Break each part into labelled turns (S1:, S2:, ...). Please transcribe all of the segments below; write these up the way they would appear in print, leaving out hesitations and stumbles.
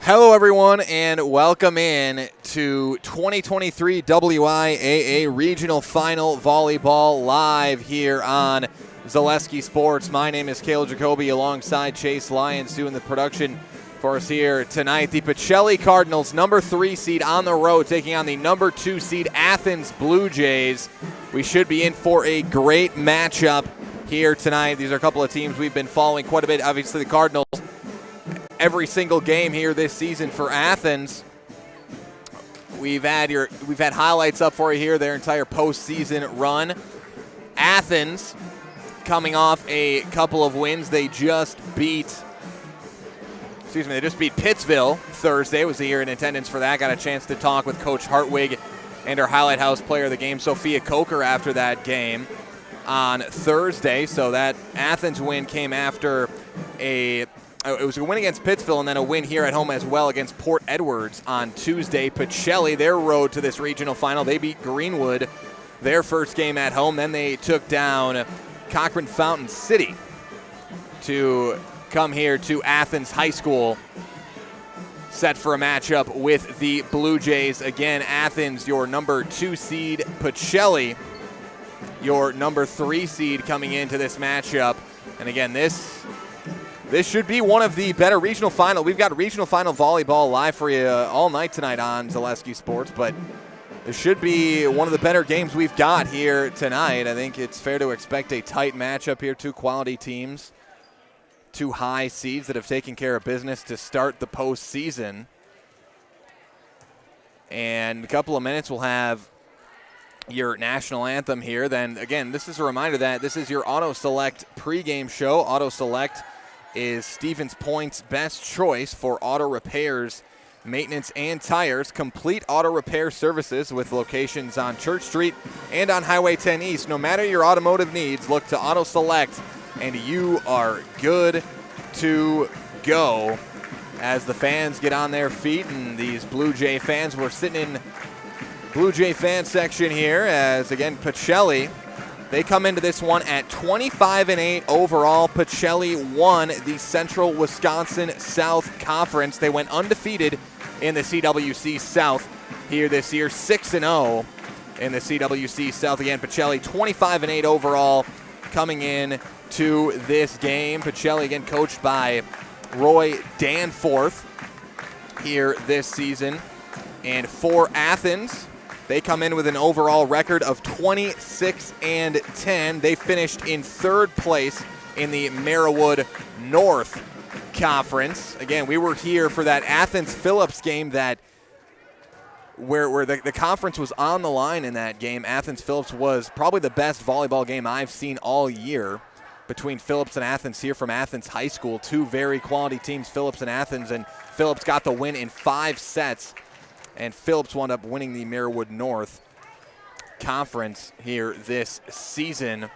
S1: Hello, everyone, and welcome in to 2023 WIAA Regional Final Volleyball live here on Zaleski Sports. My name is Cale Jacoby alongside Chase Lyons doing the production for us here tonight. The Pacelli Cardinals, number 3 seed on the road, taking on the number 2 seed Athens Blue Jays. We should be in for a great matchup here tonight. These are a couple of teams we've been following quite a bit. Obviously, the Cardinals, every single game here this season for Athens. We've had highlights up for you here, their entire postseason run. Athens coming off a couple of wins. They just beat Pittsville Thursday. Was here in attendance for that. Got a chance to talk with Coach Hartwig and our Highlight House player of the game, Sophia Coker, after that game on Thursday. So that Athens win came after it was a win against Pittsville and then a win here at home as well against Port Edwards on Tuesday. Pacelli, their road to this regional final, they beat Greenwood their first game at home. Then they took down Cochran Fountain City to come here to Athens High School, set for a matchup with the Blue Jays. Again, Athens, your number 2 seed, Pacelli, your number 3 seed coming into this matchup. And again, this should be one of the better regional final. We've got regional final volleyball live for you all night tonight on Zaleski Sports, but this should be one of the better games we've got here tonight. I think it's fair to expect a tight matchup here. Two quality teams, two high seeds that have taken care of business to start the postseason. And in a couple of minutes, we'll have your national anthem here. Then again, this is a reminder that this is your Auto Select pregame show. Auto Select is Stevens Point's best choice for auto repairs, maintenance, and tires. Complete auto repair services with locations on Church Street and on Highway 10 East. No matter your automotive needs, look to Auto Select and you are good to go. As the fans get on their feet, and these Blue Jay fans, we're sitting in Blue Jay fan section here as, again, Pacelli, they come into this one at 25-8 overall. Pacelli won the Central Wisconsin South Conference. They went undefeated in the CWC South here this year, 6-0 in the CWC South. Again, Pacelli 25-8 overall coming in to this game. Pacelli, again, coached by Roy Danforth here this season. And for Athens, they come in with an overall record of 26-10. They finished in 3rd place in the Merriwood North Conference. Again, we were here for that Athens-Phillips game where the conference was on the line in that game. Athens-Phillips was probably the best volleyball game I've seen all year between Phillips and Athens here from Athens High School. Two very quality teams, Phillips and Athens, and Phillips got the win in 5 sets. And Phillips wound up winning the Merriwood North Conference here this season.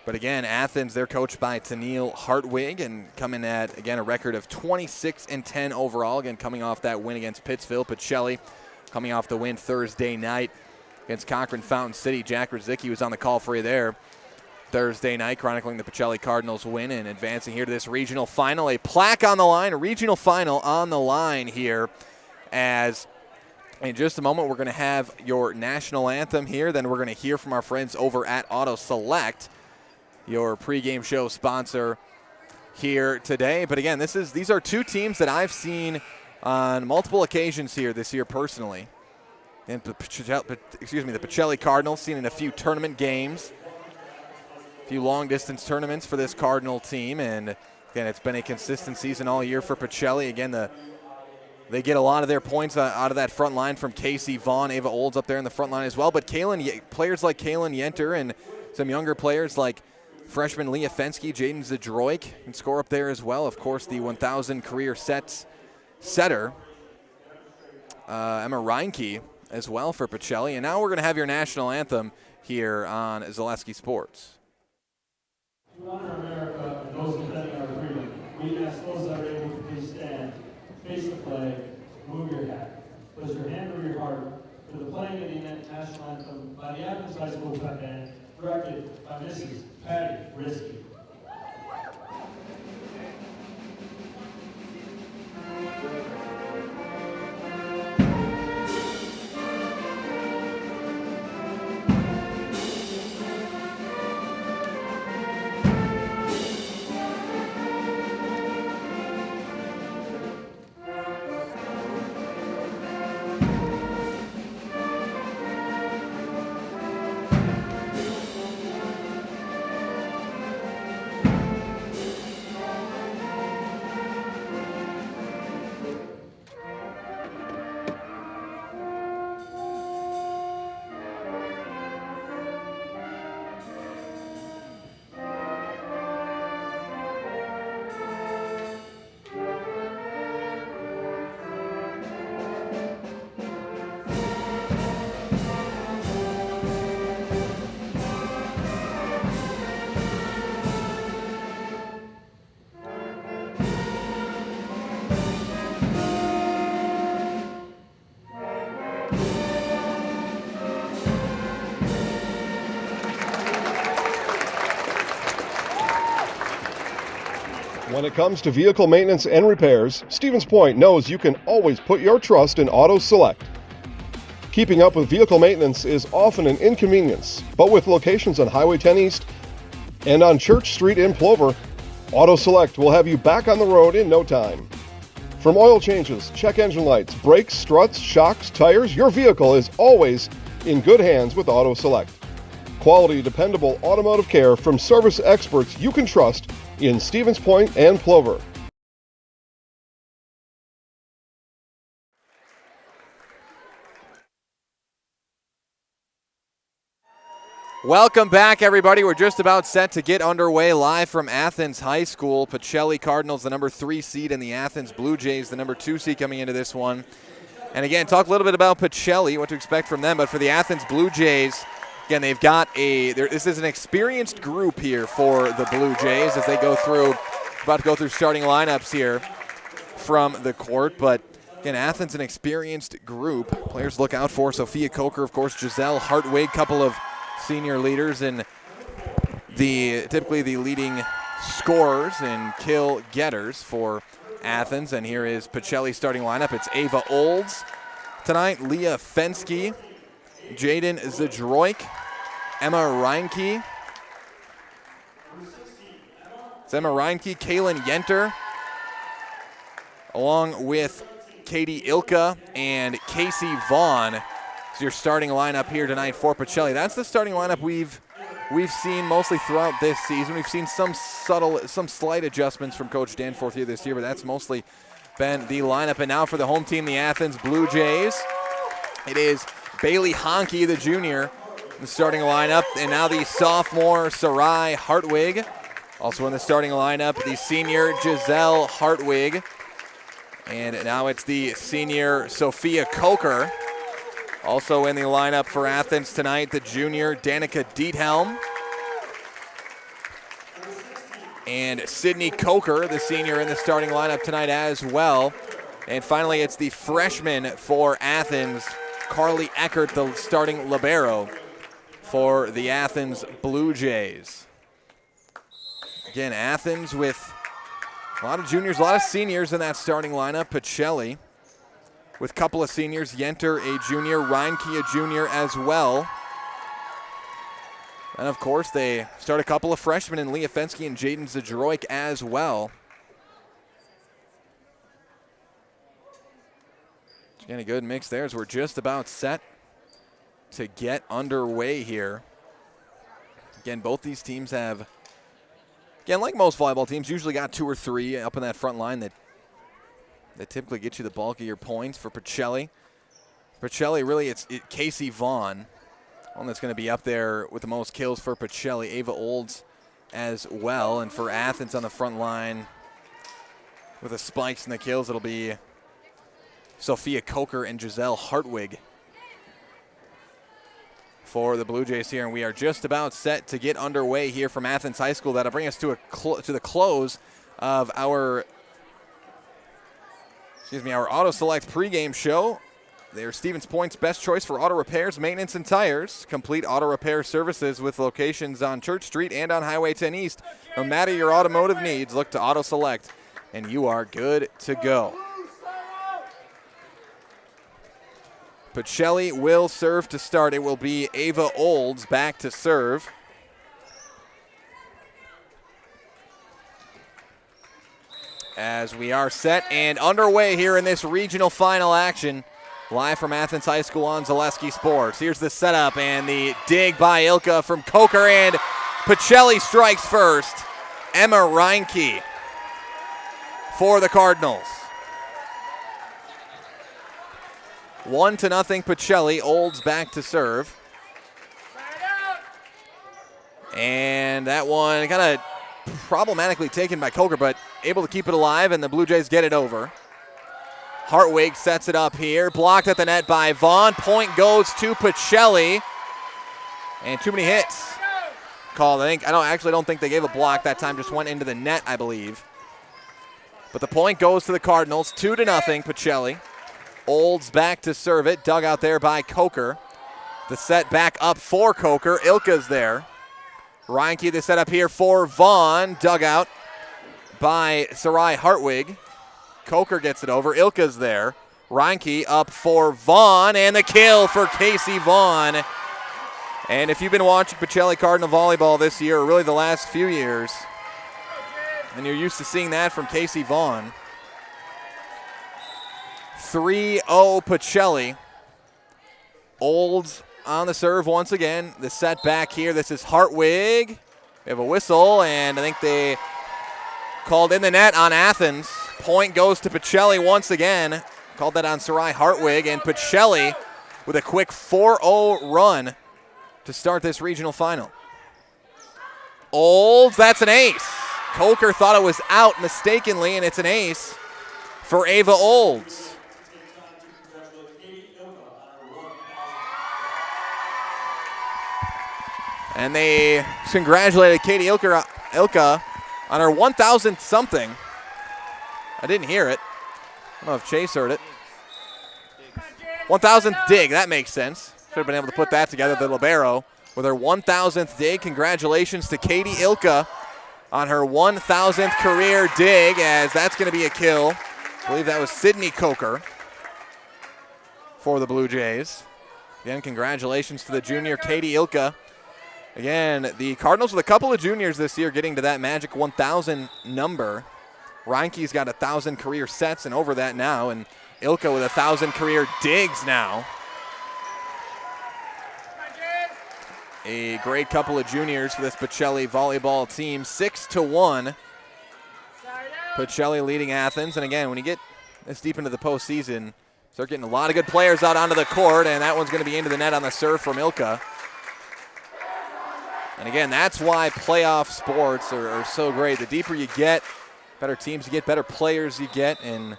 S1: But again, Athens, they're coached by Tennille Hartwig and coming at, again, a record of 26-10 overall. Again, coming off that win against Pittsville. Pacelli coming off the win Thursday night against Cochran Fountain City. Jack Rzycki was on the call for you there Thursday night, chronicling the Pacelli Cardinals win and advancing here to this regional final. A plaque on the line, a regional final on the line here, as in just a moment, we're going to have your national anthem here. Then we're going to hear from our friends over at Auto Select, your pregame show sponsor here today. But again, these are two teams that I've seen on multiple occasions here this year personally. And the Pacelli Cardinals, seen in a few tournament games, a few long-distance tournaments for this Cardinal team. And again, it's been a consistent season all year for Pacelli. Again, they get a lot of their points out of that front line from Casey Vaughn. Ava Olds up there in the front line as well. But players like Kaylin Yenter and some younger players like freshman Leah Fensky, Jaden Zadroik can score up there as well. Of course, the 1,000 career setter, Emma Reinke as well for Pacelli. And now we're going to have your national anthem here on Zaleski Sports.
S2: To honor America and those defending our freedom, we ask those that are able to please stand, face the flag, move your hat, place your hand over your heart for the playing of the national anthem by the Athens High School Pep Band, directed by Mrs. Patty Risky.
S3: When it comes to vehicle maintenance and repairs, Stevens Point knows you can always put your trust in Auto Select. Keeping up with vehicle maintenance is often an inconvenience, but with locations on Highway 10 East and on Church Street in Plover, Auto Select will have you back on the road in no time. From oil changes, check engine lights, brakes, struts, shocks, tires, your vehicle is always in good hands with Auto Select. Quality, dependable automotive care from service experts you can trust in Stevens Point and Plover.
S1: Welcome back, everybody. We're just about set to get underway live from Athens High School. Pacelli Cardinals, the number 3 seed, and the Athens Blue Jays, the number 2 seed, coming into this one. And again, talk a little bit about Pacelli, what to expect from them. But for the Athens Blue Jays, again, they've got this is an experienced group here for the Blue Jays as they go through, about to go through starting lineups here from the court. But again, Athens, an experienced group. Players look out for Sophia Coker, of course, Giselle Hartwig, couple of senior leaders and typically the leading scorers and kill getters for Athens. And here is Pacelli's starting lineup. It's Ava Olds tonight, Leah Fensky, Jaden Zdroik, Emma Reinke. It's Emma Reinke, Kaylin Yenter, along with Katie Ilka and Casey Vaughn. Is your starting lineup here tonight for Pacelli. That's the starting lineup we've seen mostly throughout this season. We've seen some slight adjustments from Coach Danforth here this year, but that's mostly been the lineup. And now for the home team, the Athens Blue Jays, it is Bailey Honke, the junior, in the starting lineup, and now the sophomore Sarai Hartwig. Also in the starting lineup, the senior Giselle Hartwig. And now it's the senior Sophia Coker. Also in the lineup for Athens tonight, the junior Danica Diethelm. And Sydney Coker, the senior, in the starting lineup tonight as well. And finally, it's the freshman for Athens, Carly Eckert, the starting libero for the Athens Blue Jays. Again, Athens with a lot of juniors, a lot of seniors in that starting lineup. Pacelli with a couple of seniors, Yenter, a junior, Reinke, a junior as well. And of course, they start a couple of freshmen in Leah Fensky and Jaden Zdroik as well. Again, a good mix there as we're just about set to get underway here. Again, both these teams have, again, like most volleyball teams, usually got 2 or 3 up in that front line that typically get you the bulk of your points. For Pacelli, really, it's Casey Vaughn, one that's going to be up there with the most kills for Pacelli. Ava Olds as well. And for Athens on the front line with the spikes and the kills, it'll be Sophia Coker and Giselle Hartwig for the Blue Jays here. And we are just about set to get underway here from Athens High School. That'll bring us to the close of our Auto Select pregame show. They're Stevens Point's best choice for auto repairs, maintenance, and tires. Complete auto repair services with locations on Church Street and on Highway 10 East. No matter your automotive needs, look to Auto Select, and you are good to go. Pacelli will serve to start. It will be Ava Olds back to serve. As we are set and underway here in this regional final action, live from Athens High School on Zaleski Sports. Here's the setup and the dig by Ilka from Coker, and Pacelli strikes first. Emma Reinke for the Cardinals. 1-0 Pacelli. Olds back to serve. And that one kind of problematically taken by Coker, but able to keep it alive, and the Blue Jays get it over. Hartwig sets it up here, blocked at the net by Vaughn. Point goes to Pacelli, and too many hits called. I don't think they gave a block that time, just went into the net, I believe. But the point goes to the Cardinals, 2-0 Pacelli. Olds back to serve it, dug out there by Coker. The set back up for Coker. Ilka's there. Reinke, the setup here for Vaughn. Dug out by Sarai Hartwig. Coker gets it over. Ilka's there. Reinke up for Vaughn, and the kill for Casey Vaughn. And if you've been watching Pacelli Cardinal volleyball this year, or really the last few years, and you're used to seeing that from Casey Vaughn. 3-0 Pacelli. Olds on the serve once again. The set back here. This is Hartwig. We have a whistle, and I think they called in the net on Athens. Point goes to Pacelli once again. Called that on Sarai Hartwig, and Pacelli with a quick 4-0 run to start this regional final. Olds, that's an ace. Coker thought it was out mistakenly, and it's an ace for Ava Olds. And they congratulated Katie Ilka on her 1,000th something. I didn't hear it. I don't know if Chase heard it. 1,000th dig, that makes sense. Should have been able to put that together, the libero, with her 1,000th dig. Congratulations to Katie Ilka on her 1,000th career dig, as that's going to be a kill. I believe that was Sydney Coker for the Blue Jays. Again, congratulations to the junior Katie Ilka. Again, the Cardinals with a couple of juniors this year getting to that magic 1,000 number. Reinke's got 1,000 career sets and over that now, and Ilka with 1,000 career digs now. A great couple of juniors for this Pacelli volleyball team. 6-1. Pacelli leading Athens, and again, when you get this deep into the postseason, start getting a lot of good players out onto the court, and that one's going to be into the net on the serve from Ilka. And again, that's why playoff sports are so great. The deeper you get, better teams you get, better players you get, and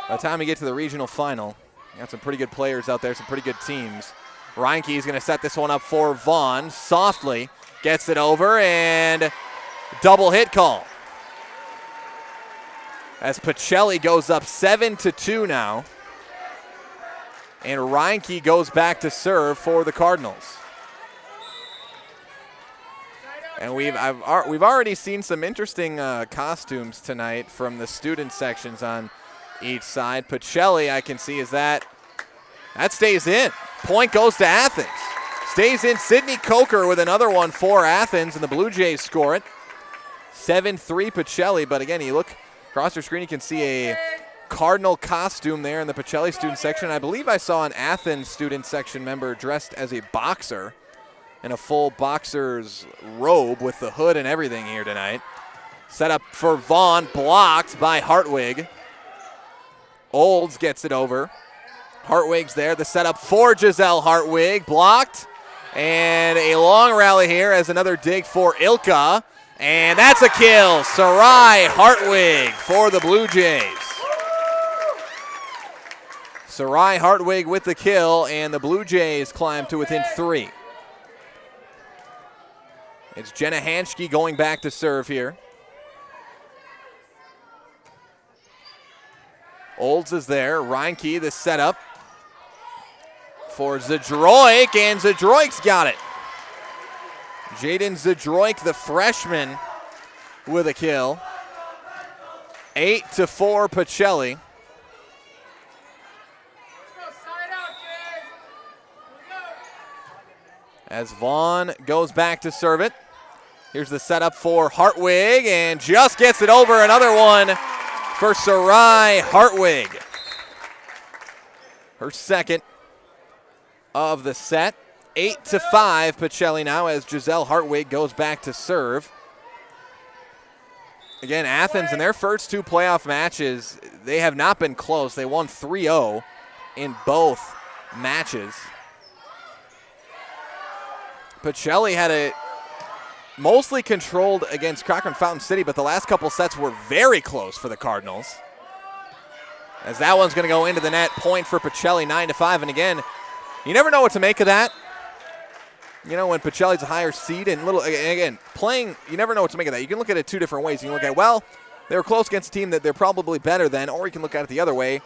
S1: by the time you get to the regional final, you got some pretty good players out there, some pretty good teams. Reinke is going to set this one up for Vaughn. Softly gets it over, and double hit call. As Pacelli goes up 7-2 now, and Reinke goes back to serve for the Cardinals. And we've already seen some interesting costumes tonight from the student sections on each side. Pacelli, I can see, is that stays in. Point goes to Athens. Stays in. Sydney Coker with another one for Athens, and the Blue Jays score it. 7-3 Pacelli, but again, you look across your screen, you can see a Cardinal costume there in the Pacelli student section. I believe I saw an Athens student section member dressed as a boxer in a full boxer's robe with the hood and everything here tonight. Set up for Vaughn, blocked by Hartwig. Olds gets it over. Hartwig's there. The setup for Giselle Hartwig, blocked. And a long rally here as another dig for Ilka. And that's a kill. Sarai Hartwig for the Blue Jays. Sarai Hartwig with the kill, and the Blue Jays climb to within 3. It's Jenna Hanschke going back to serve here. Olds is there. Reinke, the setup for Zadroik, and Zadroik's got it. Jaden Zadroik, the freshman, with a kill. 8-4 Pacelli. As Vaughn goes back to serve it. Here's the setup for Hartwig, and just gets it over. Another one for Sarai Hartwig. Her second of the set. 8-5 Pacelli now as Giselle Hartwig goes back to serve. Again, Athens in their first 2 playoff matches, they have not been close. They won 3-0 in both matches. Pacelli had a mostly controlled against Cochran Fountain City, but the last couple sets were very close for the Cardinals. As that one's going to go into the net, point for Pacelli, 9-5. And again, you never know what to make of that. You know, when Pacelli's a higher seed and again, playing, you never know what to make of that. You can look at it 2 different ways. You can look at, well, they were close against a team that they're probably better than, or you can look at it the other way.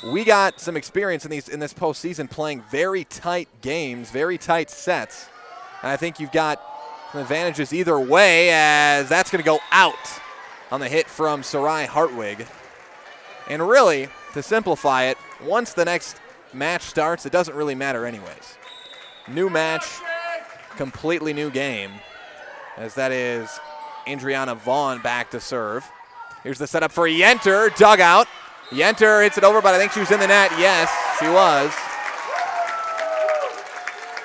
S1: We got some experience in this postseason playing very tight games, very tight sets. And I think you've got some advantages either way, as that's going to go out. on the hit from Sarai Hartwig. And really, to simplify it, once the next match starts, it doesn't really matter anyways. New match, completely new game, as that is Adriana Vaughn back to serve. Here's the setup for Yenter, dugout. Yenter hits it over, but I think she was in the net. Yes, she was.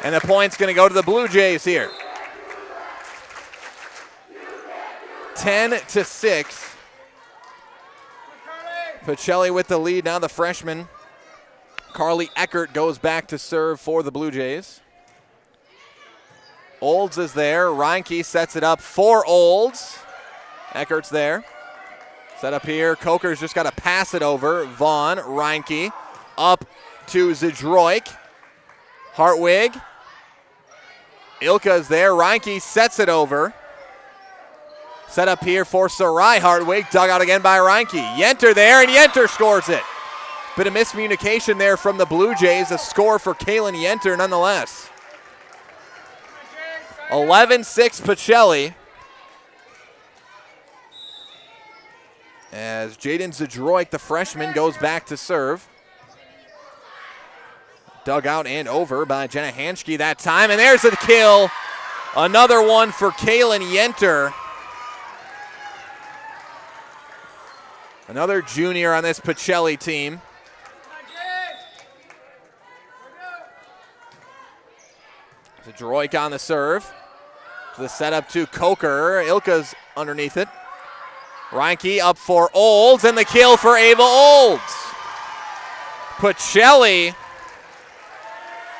S1: And the point's going to go to the Blue Jays here. 10-6. Pacelli with the lead. Now the freshman, Carly Eckert, goes back to serve for the Blue Jays. Olds is there. Reinke sets it up for Olds. Eckert's there. Set up here. Coker's just got to pass it over. Vaughn, Reinke, up to Zdroik. Hartwig. Ilka's there. Reinke sets it over. Set up here for Sarai Hartwig. Dug out again by Reinke. Yenter there, and Yenter scores it. Bit of miscommunication there from the Blue Jays. A score for Kaylin Yenter nonetheless. 11-6 Pacelli. As Jaden Zdroik, the freshman, goes back to serve. Dug out and over by Jenna Hanschke that time, and there's the kill. Another one for Kaylin Yenter. Another junior on this Pacelli team. Zdroik on the serve. The setup to Coker. Ilka's underneath it. Reinke up for Olds, and the kill for Ava Olds. Pacelli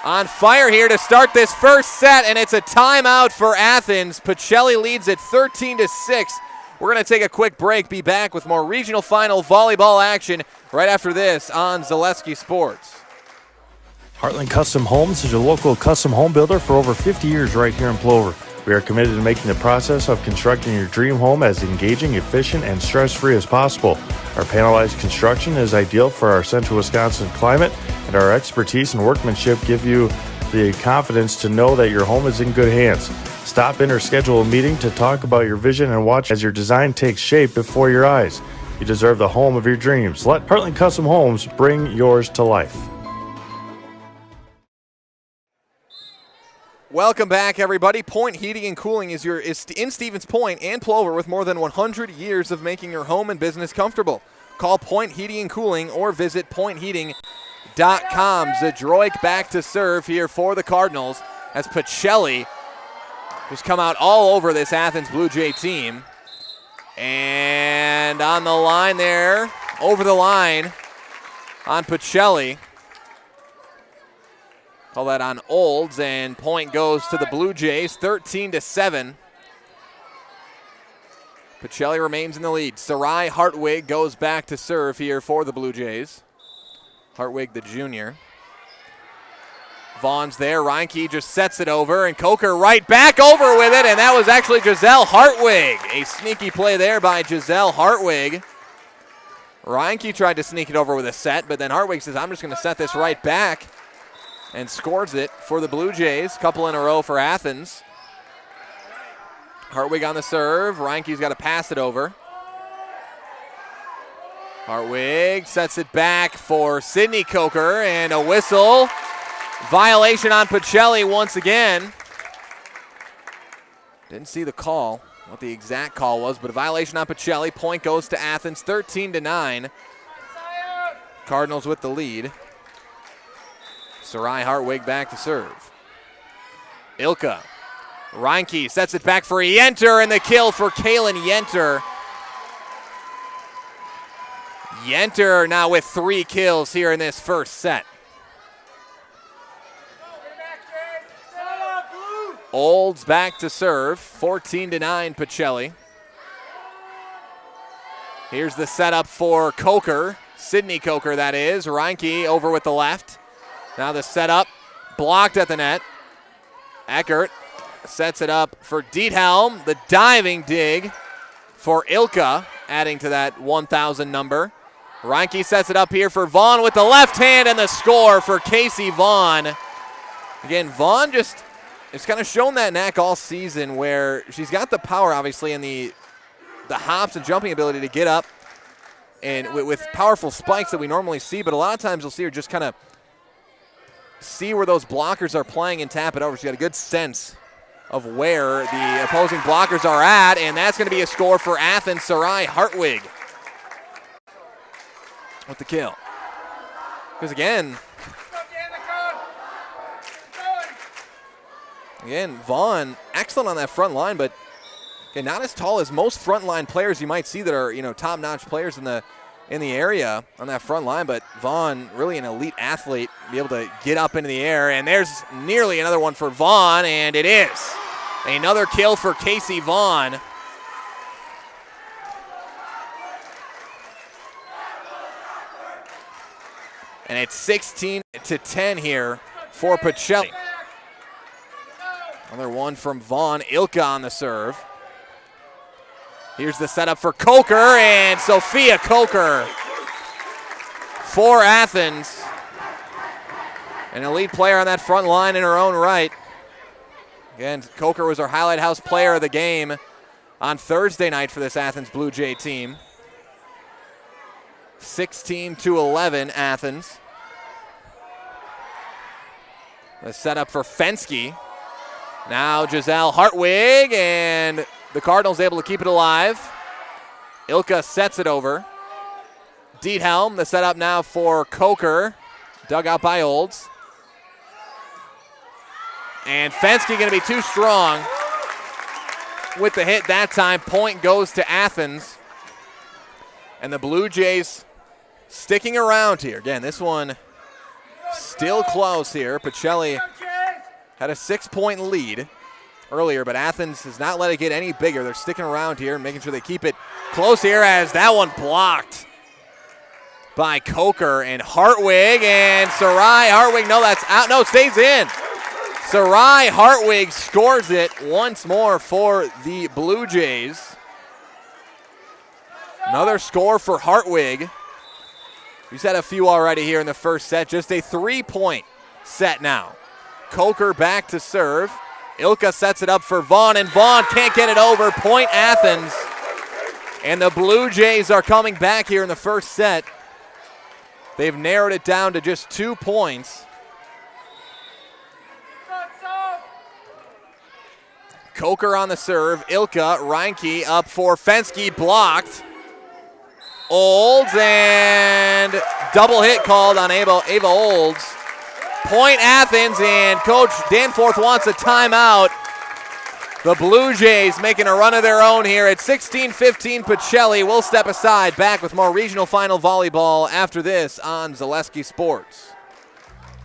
S1: on fire here to start this first set, and it's a timeout for Athens. Pacelli leads it 13-6. We're going to take a quick break, be back with more regional final volleyball action right after this on Zaleski Sports.
S4: Heartland Custom Homes is your local custom home builder for over 50 years right here in Plover. We are committed to making the process of constructing your dream home as engaging, efficient, and stress-free as possible. Our panelized construction is ideal for our central Wisconsin climate, and our expertise and workmanship give you the confidence to know that your home is in good hands. Stop in or schedule a meeting to talk about your vision and watch as your design takes shape before your eyes. You deserve the home of your dreams. Let Heartland Custom Homes bring yours to life.
S1: Welcome back, everybody. Point Heating and Cooling is in Stevens Point and Plover with more than 100 years of making your home and business comfortable. Call Point Heating and Cooling or visit pointheating.com. Zdroik back to serve here for the Cardinals as Pacelli has come out all over this Athens Blue Jay team. And on the line there, over the line on Pacelli. Call that on Olds, and point goes to the Blue Jays, 13-7. Pacelli remains in the lead. Sarai Hartwig goes back to serve here for the Blue Jays. Hartwig, the junior. Vaughn's there. Reinke just sets it over, and Coker right back over with it, and that was actually Giselle Hartwig. A sneaky play there by Giselle Hartwig. Reinke tried to sneak it over with a set, but then Hartwig says, I'm just going to set this right back, and scores it for the Blue Jays. Couple in a row for Athens. Hartwig on the serve. Reinke's got to pass it over. Hartwig sets it back for Sydney Coker, and a whistle. Violation on Pacelli once again. Didn't see the call, what the exact call was, but a violation on Pacelli. Point goes to Athens, 13-9. Cardinals with the lead. Sarai Hartwig back to serve. Ilka. Reinke sets it back for Yenter, and the kill for Kaylin Yenter. Yenter now with 3 kills here in this first set. Olds back to serve, 14-9 Pacelli. Here's the setup for Coker, Sydney Coker that is. Reinke over with the left. Now the setup, blocked at the net. Eckert sets it up for Diethelm. The diving dig for Ilka, adding to that 1,000 number. Reinke sets it up here for Vaughn with the left hand, and the score for Casey Vaughn. Again, Vaughn just has kind of shown that knack all season where she's got the power, obviously, and the the hops and jumping ability to get up and with powerful spikes that we normally see, but a lot of times you'll see her just kind of see where those blockers are playing and tap it over. She's got a good sense of where the opposing blockers are at, and that's going to be a score for Athens. Sarai Hartwig with the kill. Because again, Vaughn, excellent on that front line, but again, not as tall as most front line players you might see that are, top-notch players in the area on that front line. But Vaughn, really an elite athlete, be able to get up into the air. And there's nearly another one for Vaughn, and it is another kill for Casey Vaughn. And it's 16-10 here for Pacelli. Another one from Vaughn. Ilka on the serve. Here's the setup for Coker, and Sophia Coker for Athens. An elite player on that front line in her own right. Again, Coker was our Highlight House player of the game on Thursday night for this Athens Blue Jay team. 16-11 Athens. The setup for Fensky. Now Giselle Hartwig, and the Cardinals able to keep it alive. Ilka sets it over. Diethelm, the setup now for Coker. Dug out by Olds. And Fensky going to be too strong with the hit that time. Point goes to Athens. And the Blue Jays sticking around here. Again, this one still close here. Pacelli had a 6-point lead earlier, but Athens has not let it get any bigger. They're sticking around here, making sure they keep it close here, as that one blocked by Coker and Hartwig, and Sarai Hartwig, no, that's out. No, stays in. Sarai Hartwig scores it once more for the Blue Jays. Another score for Hartwig. He's had a few already here in the first set. Just a 3-point set now. Coker back to serve. Ilka sets it up for Vaughn, and Vaughn can't get it over. Point Athens. And the Blue Jays are coming back here in the first set. They've narrowed it down to just 2 points. Coker on the serve. Ilka, Reinke up for Fensky, blocked. Olds, and double hit called on Ava Olds. Point Athens, and Coach Danforth wants a timeout. The Blue Jays making a run of their own here at 16-15. Pacelli will step aside. Back with more regional final volleyball after this on Zaleski Sports.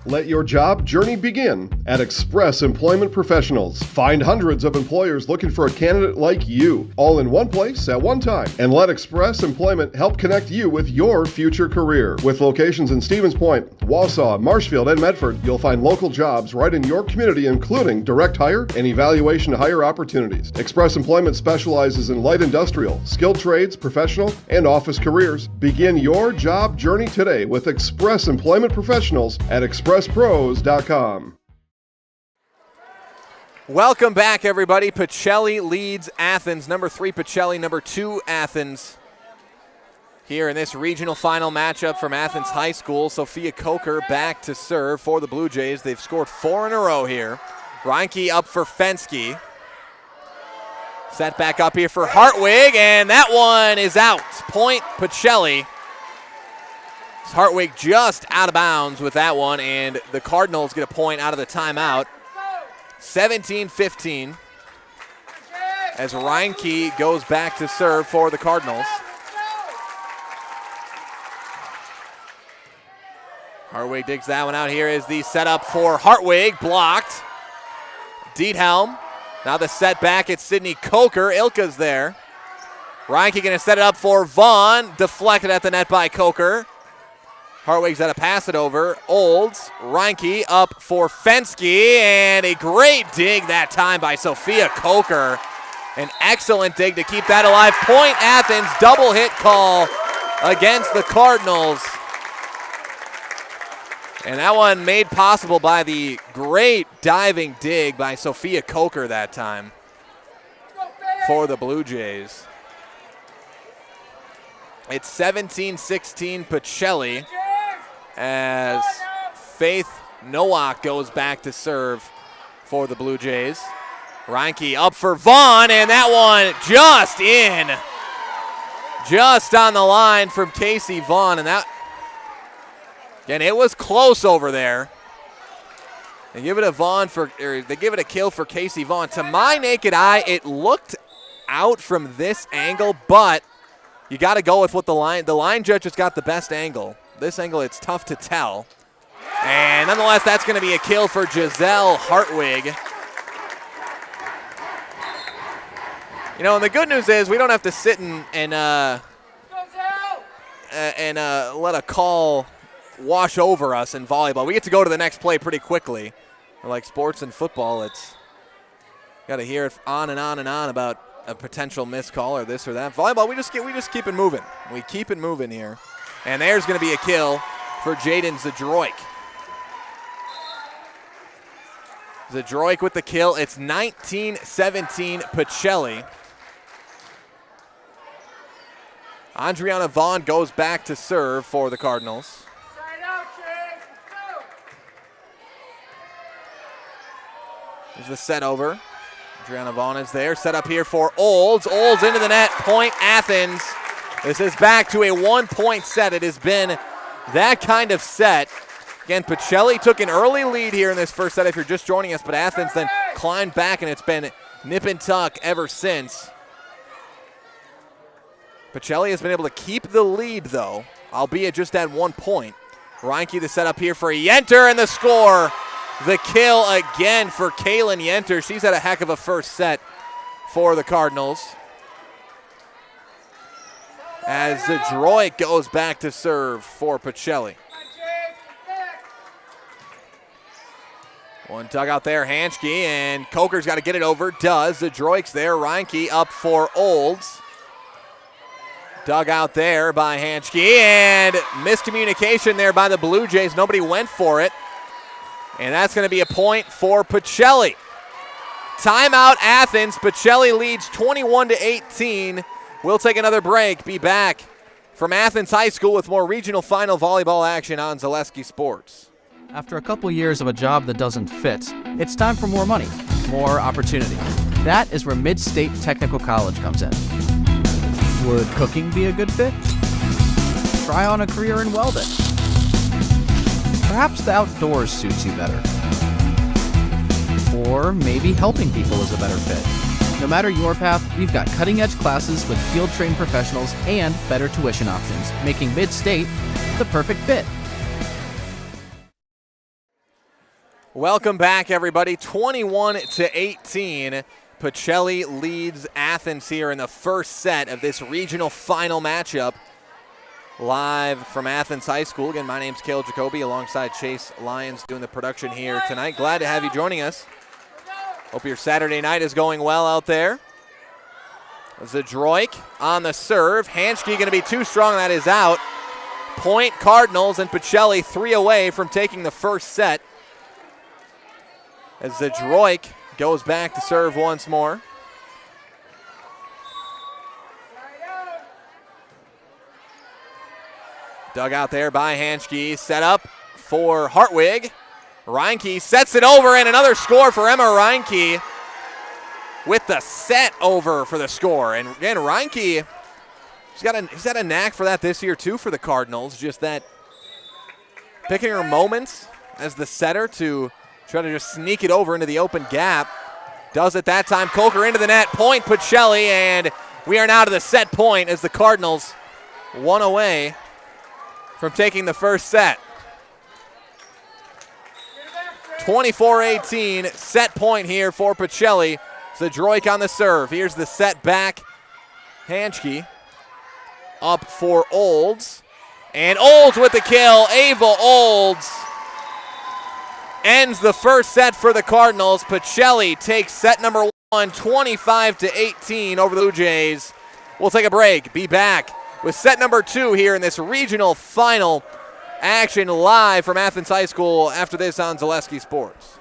S3: Let your job journey begin at Express Employment Professionals. Find hundreds of employers looking for a candidate like you, all in one place at one time. And let Express Employment help connect you with your future career. With locations in Stevens Point, Wausau, Marshfield, and Medford, you'll find local jobs right in your community, including direct hire and evaluation to hire opportunities. Express Employment specializes in light industrial, skilled trades, professional, and office careers. Begin your job journey today with Express Employment Professionals at expresspros.com.
S1: Welcome back, everybody. Pacelli leads Athens. Number 3 Pacelli, number 2 Athens. Here in this regional final matchup from Athens High School, Sophia Coker back to serve for the Blue Jays. They've scored 4 in a row here. Reinke up for Fensky. Set back up here for Hartwig, and that one is out. Point Pacelli. Hartwig just out of bounds with that one, and the Cardinals get a point out of the timeout. 17-15 as Reinke goes back to serve for the Cardinals. Hartwig digs that one out. Here is the setup for Hartwig, blocked. Diethelm, now the set back, it's Sydney Coker. Ilka's there. Reinke going to set it up for Vaughn, deflected at the net by Coker. Hartwig's got to pass it over. Olds, Reinke up for Fensky, and a great dig that time by Sophia Coker. An excellent dig to keep that alive. Point Athens, double hit call against the Cardinals. And that one made possible by the great diving dig by Sophia Coker that time for the Blue Jays. It's 17-16 Pacelli as Faith Nowak goes back to serve for the Blue Jays. Reinke up for Vaughn, and that one just in. Just on the line from Casey Vaughn, and that, again, it was close over there. They give it a kill for Casey Vaughn. To my naked eye, it looked out from this angle, but you got to go with what the line judge has got the best angle. This angle, it's tough to tell. And nonetheless, that's going to be a kill for Giselle Hartwig. You know, and the good news is we don't have to sit and let a call wash over us in volleyball. We get to go to the next play pretty quickly. Like sports and football, it's got to hear it on and on and on about a potential missed call or this or that. Volleyball, we just keep it moving. We keep it moving here. And there's going to be a kill for Jaden Zadroik. Zadroik with the kill. It's 19-17 Pacelli. Andriana Vaughn goes back to serve for the Cardinals. There's the set over. Andriana Vaughn is there. Set up here for Olds. Olds into the net. Point Athens. This is back to a 1-point set. It has been that kind of set. Again, Pacelli took an early lead here in this first set if you're just joining us, but Athens then climbed back, and it's been nip and tuck ever since. Pacelli has been able to keep the lead, though, albeit just at 1 point. Reinke the setup here for Yenter, and the score. The kill again for Kaylin Yenter. She's had a heck of a first set for the Cardinals. As Zadroik goes back to serve for Pacelli. One dugout there, Hanschke, and Coker's got to get it over. Does. Zadroik's there. Reinke up for Olds. Dug out there by Hanschke, and miscommunication there by the Blue Jays. Nobody went for it. And that's going to be a point for Pacelli. Timeout Athens. Pacelli leads 21-18. We'll take another break. Be back from Athens High School with more regional final volleyball action on Zaleski Sports.
S5: After a couple years of a job that doesn't fit, it's time for more money, more opportunity. That is where Mid-State Technical College comes in. Would cooking be a good fit? Try on a career in welding. Perhaps the outdoors suits you better. Or maybe helping people is a better fit. No matter your path, we've got cutting-edge classes with field-trained professionals and better tuition options, making Mid-State the perfect fit.
S1: Welcome back, everybody. 21-18. Pacelli leads Athens here in the first set of this regional final matchup. Live from Athens High School. Again, my name's Cale Jacoby alongside Chase Lyons doing the production here tonight. Glad to have you joining us. Hope your Saturday night is going well out there. Zadroik on the serve. Hanschke going to be too strong. That is out. Point Cardinals, and Pacelli 3 away from taking the first set. As Zadroik goes back to serve once more. Dug out there by Hanschke. Set up for Hartwig. Reinke sets it over, and another score for Emma Reinke with the set over for the score. And again, Reinke, he's had a knack for that this year too for the Cardinals. Just that picking her moments as the setter to try to just sneak it over into the open gap. Does it that time. Coker into the net. Point Pacelli, and we are now to the set point as the Cardinals 1 away from taking the first set. 24-18, set point here for Pacelli. Zadroik on the serve. Here's the set back. Hanschke up for Olds. And Olds with the kill. Ava Olds ends the first set for the Cardinals. Pacelli takes set number 1, 25-18 over the Blue Jays. We'll take a break. Be back with set number 2 here in this regional final action live from Athens High School after this on Zaleski Sports.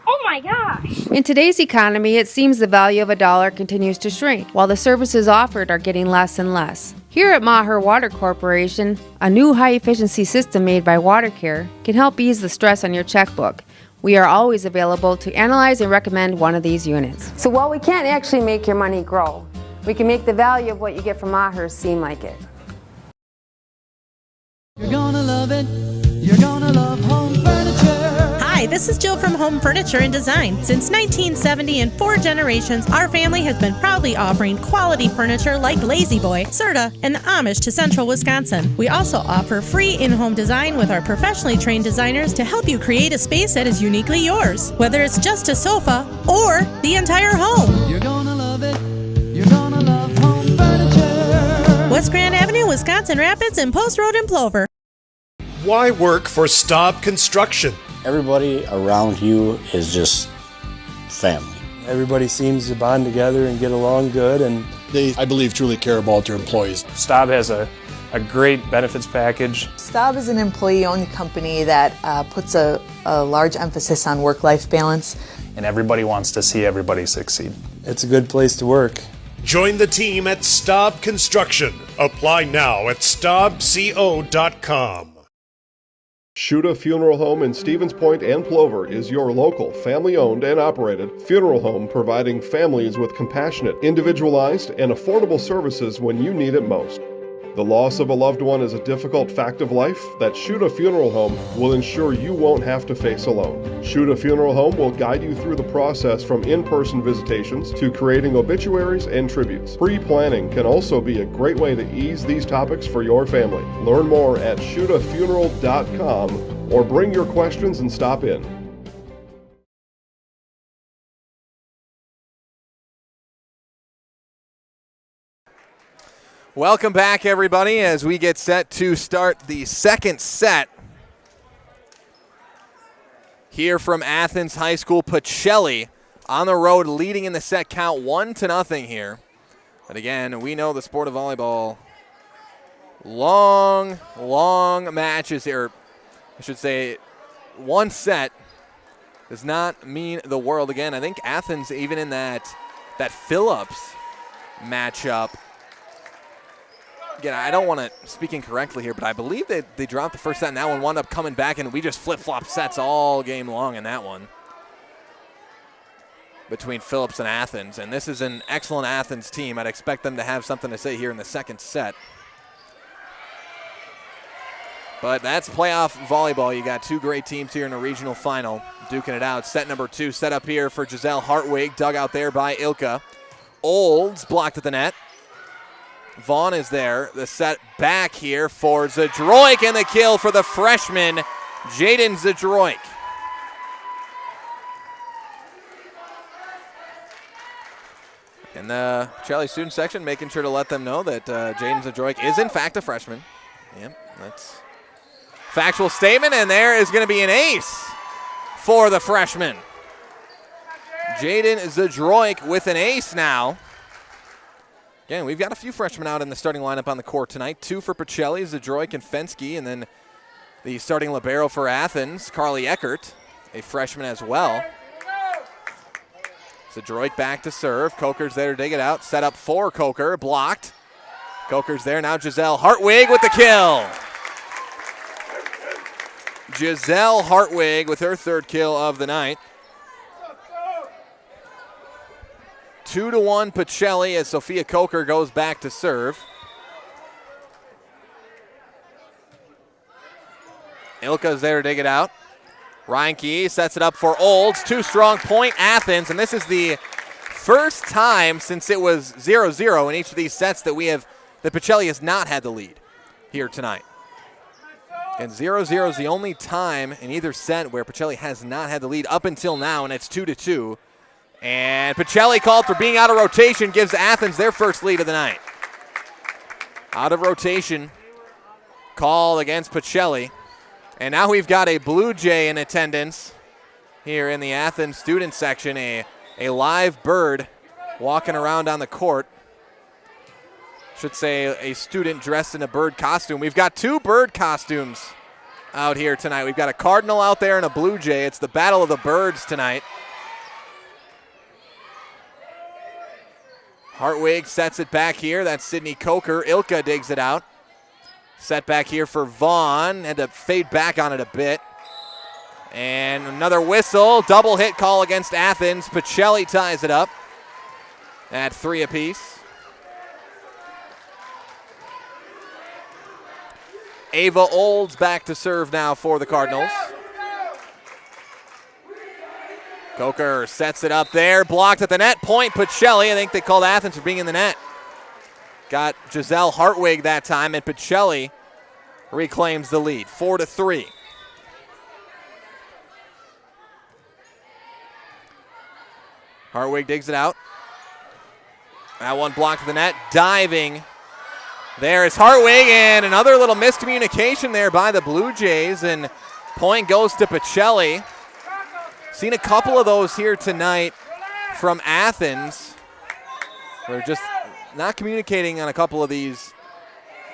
S6: Oh my gosh! In today's economy, it seems the value of a dollar continues to shrink, while the services offered are getting less and less. Here at Maher Water Corporation, a new high-efficiency system made by WaterCare can help ease the stress on your checkbook. We are always available to analyze and recommend one of these units. So while we can't actually make your money grow, we can make the value of what you get from Maher seem like it.
S7: You're gonna love it. You're gonna love home furniture.
S8: Hi, this is Jill from Home Furniture and Design. Since 1970 and 4 generations, our family has been proudly offering quality furniture like Lazy Boy, Serta, and the Amish to Central Wisconsin. We also offer free in-home design with our professionally trained designers to help you create a space that is uniquely yours, whether it's just a sofa or the entire home.
S7: You're gonna love it. You're gonna love home furniture.
S8: West Grand Avenue, Wisconsin Rapids, and Post Road in Plover.
S9: Why work for Staub Construction?
S10: Everybody around you is just family.
S11: Everybody seems to bond together and get along good, and
S9: They, I believe, truly care about their employees.
S11: Staub has a great benefits package.
S12: Staub is an employee-owned company that puts a large emphasis on work-life balance.
S11: And everybody wants to see everybody succeed. It's a good place to work.
S9: Join the team at Staub Construction. Apply now at staubco.com.
S3: Shuda Funeral Home in Stevens Point and Plover is your local, family-owned and operated funeral home providing families with compassionate, individualized, and affordable services when you need it most. The loss of a loved one is a difficult fact of life that Shuda Funeral Home will ensure you won't have to face alone. Shuda Funeral Home will guide you through the process from in-person visitations to creating obituaries and tributes. Pre-planning can also be a great way to ease these topics for your family. Learn more at shudafuneral.com or bring your questions and stop in.
S1: Welcome back, everybody, as we get set to start the second set. Here from Athens High School, Pacelli on the road leading in the set count 1-0 here. But again, we know the sport of volleyball. Long matches here. I should say one set does not mean the world. Again, I think Athens, even in that Phillips matchup, again, I don't want to speak incorrectly here, but I believe that they dropped the first set and that one wound up coming back, and we just flip-flopped sets all game long in that one between Phillips and Athens. And this is an excellent Athens team. I'd expect them to have something to say here in the second set. But that's playoff volleyball. You got two great teams here in a regional final duking it out. Set number 2 set up here for Giselle Hartwig, dug out there by Ilka. Olds blocked at the net. Vaughn is there. The set back here for Zadroik, and the kill for the freshman, Jaden Zadroik. In the Pacelli student section, making sure to let them know that Jaden Zadroik is in fact a freshman. Yep, that's factual statement, and there is going to be an ace for the freshman. Jaden Zadroik with an ace now. Again, we've got a few freshmen out in the starting lineup on the court tonight. 2 for Pacelli, Zadroik and Fensky, and then the starting libero for Athens, Carly Eckert, a freshman as well. Zadroik back to serve. Coker's there to dig it out. Set up for Coker, blocked. Coker's there, now Giselle Hartwig with the kill. Giselle Hartwig with her third kill of the night. 2-1 Pacelli as Sophia Coker goes back to serve. Ilka's there to dig it out. Reinke sets it up for Olds. 2 strong point Athens, and this is the first time since it was 0-0 in each of these sets that Pacelli has not had the lead here tonight. And 0-0 is the only time in either set where Pacelli has not had the lead up until now, and it's 2-2. And Pacelli called for being out of rotation, gives Athens their first lead of the night. Out of rotation, call against Pacelli. And now we've got a Blue Jay in attendance here in the Athens student section, a live bird walking around on the court. Should say a student dressed in a bird costume. We've got 2 bird costumes out here tonight. We've got a cardinal out there and a Blue Jay. It's the battle of the birds tonight. Hartwig sets it back here. That's Sydney Coker. Ilka digs it out. Set back here for Vaughn. Had to fade back on it a bit. And another whistle. Double hit call against Athens. Pacelli ties it up at 3 apiece. Ava Olds back to serve now for the Cardinals. Coker sets it up there. Blocked at the net. Point Pacelli. I think they called Athens for being in the net. Got Giselle Hartwig that time, and Pacelli reclaims the lead, 4-3. Hartwig digs it out. That one blocked to the net. Diving. There is Hartwig, and another little miscommunication there by the Blue Jays, and point goes to Pacelli. Seen a couple of those here tonight from Athens. They're just not communicating on a couple of these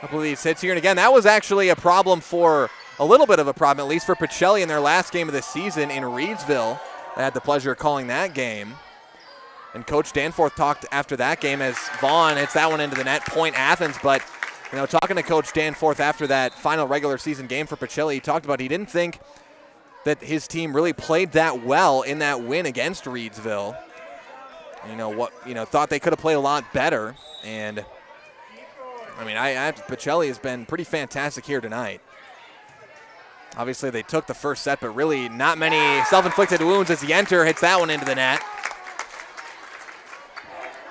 S1: hits here. And again, that was actually a problem for a little bit of a problem, at least for Pacelli in their last game of the season in Reedsville. I had the pleasure of calling that game. And Coach Danforth talked after that game as Vaughn hits that one into the net, point Athens. But, talking to Coach Danforth after that final regular season game for Pacelli, he talked about he didn't think that his team really played that well in that win against Reedsville. Thought they could have played a lot better. And, Pacelli has been pretty fantastic here tonight. Obviously, they took the first set, but really not many self-inflicted wounds as Yenter hits that one into the net.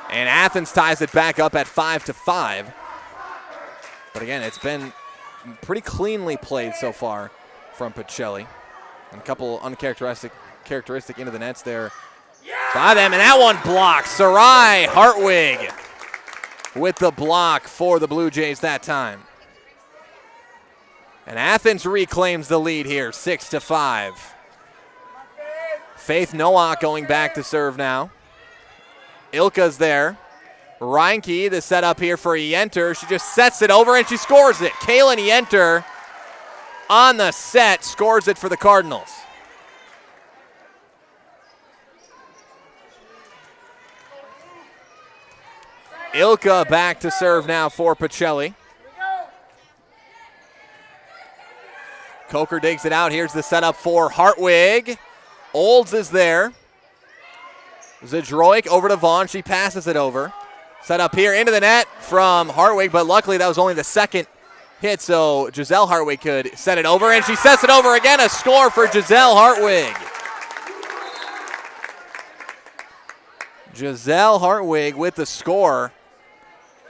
S1: And Athens ties it back up at 5-5. But again, it's been pretty cleanly played so far from Pacelli. And a couple characteristic into the nets there by them. And that one blocked. Sarai Hartwig with the block for the Blue Jays that time. And Athens reclaims the lead here, 6-5. Faith Nowak going back to serve now. Ilka's there. Reinke, the setup here for Yenter. She just sets it over and she scores it. Kaylin Yenter on the set scores it for the Cardinals. Ilka back to serve now for Pacelli. Coker digs it out. Here's the setup for Hartwig. Olds is there. Zadroik over to Vaughn. She passes it over. Set up here into the net from Hartwig, but luckily that was only the second hit, so Giselle Hartwig could set it over, and she sets it over again. A score for Giselle Hartwig. Giselle Hartwig with the score.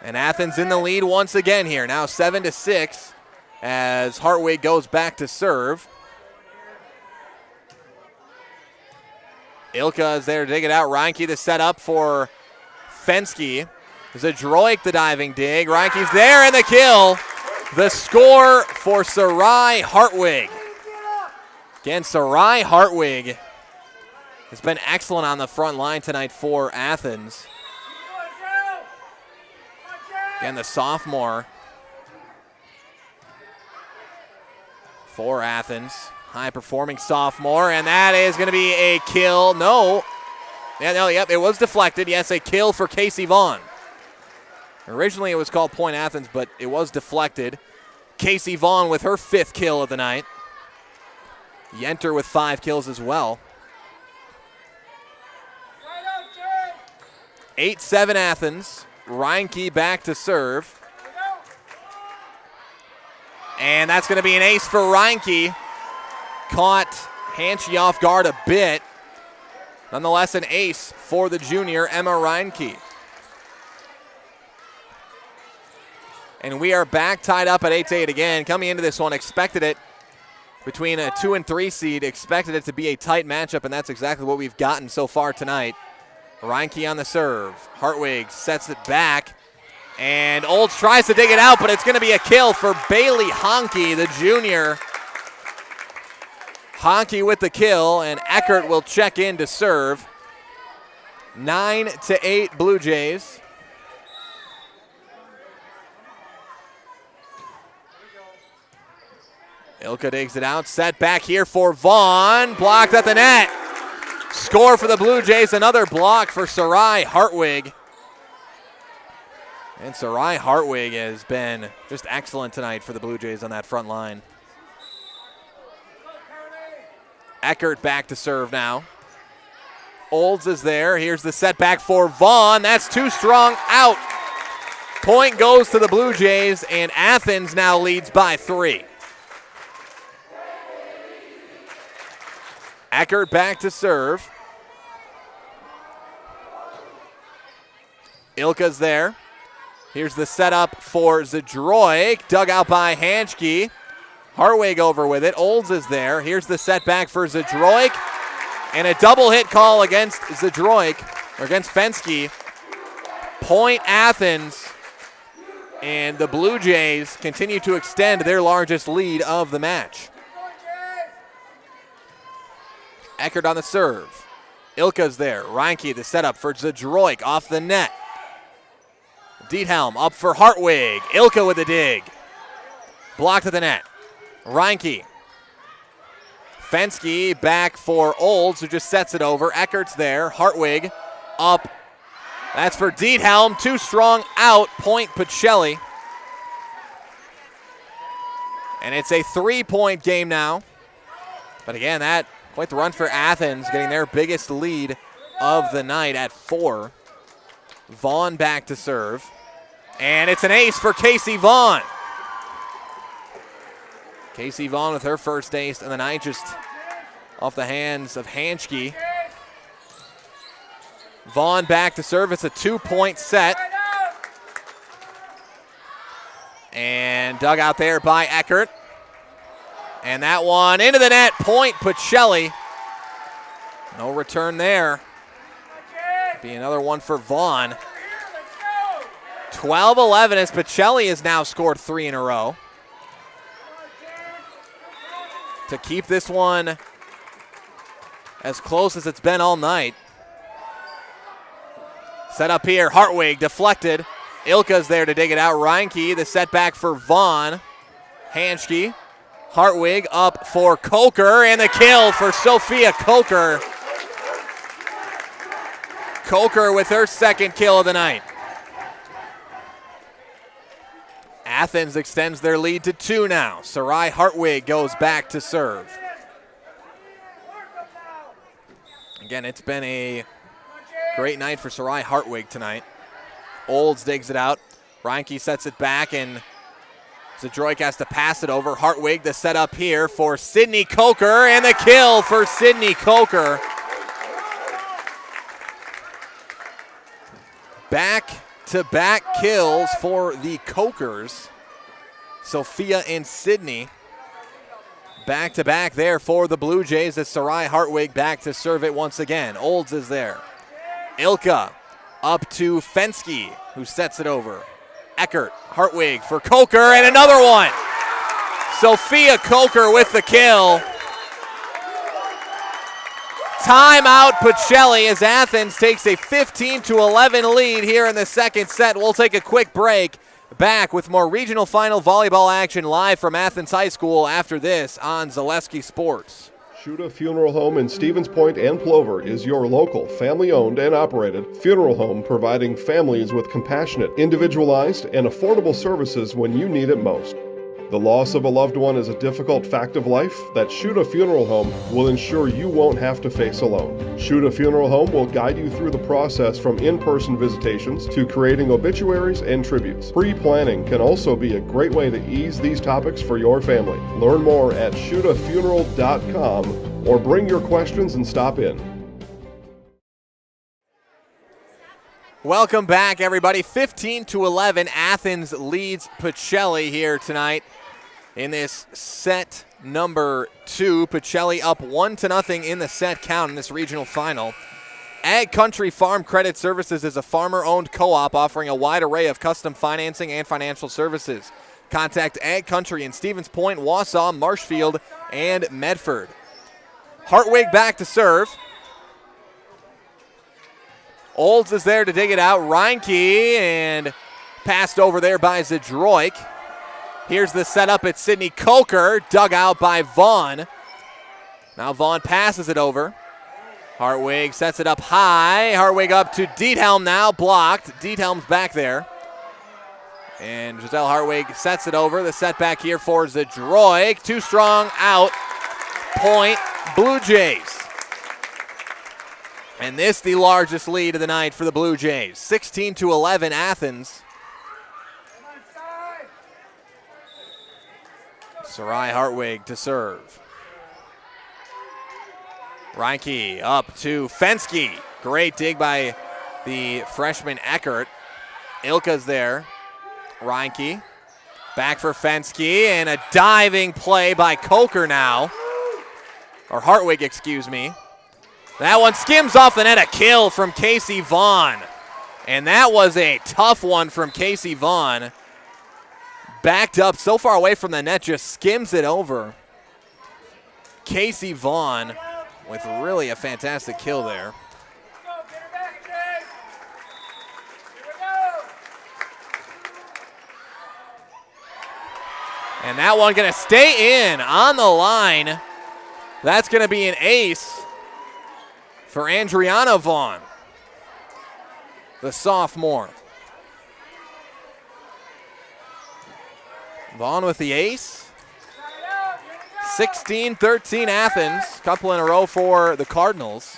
S1: And Athens in the lead once again here. Now 7-6 as Hartwig goes back to serve. Ilka is there to dig it out. Reinke the setup for Fensky. Zadroik the diving dig. Reinke's there and the kill. The score for Sarai Hartwig. Again, Sarai Hartwig has been excellent on the front line tonight for Athens. Again, the sophomore for Athens. High-performing sophomore, and that is going to be a kill. It was deflected. Yes, a kill for Casey Vaughn. Originally it was called point Athens, but it was deflected. Casey Vaughn with her 5th kill of the night. Yenter with 5 kills as well. 8-7 Athens. Reinke back to serve. And that's going to be an ace for Reinke. Caught Hanchy off guard a bit. Nonetheless, an ace for the junior, Emma Reinke. And we are back tied up at 8-8 again. Coming into this one, expected it between a 2 and 3 seed, expected it to be a tight matchup, and that's exactly what we've gotten so far tonight. Reinke on the serve. Hartwig sets it back, and Olds tries to dig it out, but it's going to be a kill for Bailey Honke, the junior. Honke with the kill, and Eckert will check in to serve. 9-8 Blue Jays. Ilka digs it out. Set back here for Vaughn. Blocked at the net. Score for the Blue Jays. Another block for Sarai Hartwig. And Sarai Hartwig has been just excellent tonight for the Blue Jays on that front line. Eckert back to serve now. Olds is there. Here's the setback for Vaughn. That's too strong, out. Point goes to the Blue Jays, and Athens now leads by 3. Eckert back to serve. Ilka's there. Here's the setup for Zadroik, dug out by Hanschke. Hartwig over with it. Olds is there. Here's the setback for Zadroik. And a double hit call against Zadroik, or against Fensky. Point Athens. And the Blue Jays continue to extend their largest lead of the match. Eckert on the serve. Ilka's there. Reinke, the setup for Zadroik off the net. Diethelm up for Hartwig. Ilka with the dig. Blocked at the net. Reinke. Fensky back for Olds, who just sets it over. Eckert's there. Hartwig up. That's for Diethelm. Too strong, out. Point Pacelli. And it's a 3-point game now. But again, that quite the run for Athens, getting their biggest lead of the night at 4. Vaughn back to serve. And it's an ace for Casey Vaughn. Casey Vaughn with her first ace of the night, just off the hands of Hanschke. Vaughn back to serve. It's a 2-point set. And dug out there by Eckert. And that one into the net. Point Pacelli. No return there. Be another one for Vaughn. 12-11 as Pacelli has now scored 3 in a row. To keep this one as close as it's been all night. Set up here, Hartwig deflected. Ilka's there to dig it out. Reinke, the setback for Vaughn. Hanschke. Hartwig up for Coker, and the kill for Sophia Coker. Coker with her second kill of the night. Athens extends their lead to 2 now. Sarai Hartwig goes back to serve. Again, it's been a great night for Sarai Hartwig tonight. Olds digs it out. Reinke sets it back, and Zadroik has to pass it over. Hartwig, the setup here for Sydney Coker, and the kill for Sydney Coker. Back-to-back kills for the Cokers. Sophia and Sydney back-to-back there for the Blue Jays as Sarai Hartwig back to serve it once again. Olds is there. Ilka up to Fensky, who sets it over. Eckert, Hartwig for Coker, and another one. Sophia Coker with the kill. Timeout Pacelli as Athens takes a 15-11 lead here in the second set. We'll take a quick break. Back with more regional final volleyball action live from Athens High School after this on Zaleski Sports.
S3: Shuda Funeral Home in Stevens Point and Plover is your local, family-owned and operated funeral home providing families with compassionate, individualized, and affordable services when you need it most. The loss of a loved one is a difficult fact of life that Shuda Funeral Home will ensure you won't have to face alone. Shuda Funeral Home will guide you through the process from in-person visitations to creating obituaries and tributes. Pre-planning can also be a great way to ease these topics for your family. Learn more at shudafuneral.com or bring your questions and stop in.
S1: Welcome back, everybody. 15-11, Athens leads Pacelli here tonight in this set number 2. Pacelli up 1-0 in the set count in this regional final. Ag Country Farm Credit Services is a farmer-owned co-op offering a wide array of custom financing and financial services. Contact Ag Country in Stevens Point, Wausau, Marshfield, and Medford. Hartwig back to serve. Olds is there to dig it out. Reinke, and passed over there by Zadroik. Here's the setup at Sydney Coker, dug out by Vaughn. Now Vaughn passes it over. Hartwig sets it up high. Hartwig up to Diethelm now, blocked. Diethelm's back there. And Giselle Hartwig sets it over. The setback here for Zadroik. Too strong, out. Point, Blue Jays. And this the largest lead of the night for the Blue Jays. 16-11 Athens. Sarai Hartwig to serve. Reinke up to Fensky. Great dig by the freshman Eckert. Ilka's there. Reinke back for Fensky, and a diving play by Coker now. Or Hartwig, excuse me. That one skims off the net, a kill from Casey Vaughn. And that was a tough one from Casey Vaughn. Backed up so far away from the net, just skims it over. Casey Vaughn with really a fantastic kill there. And that one going to stay in on the line. That's going to be an ace for Andriana Vaughn, the sophomore. Vaughn with the ace. 16-13 Athens. Couple in a row for the Cardinals.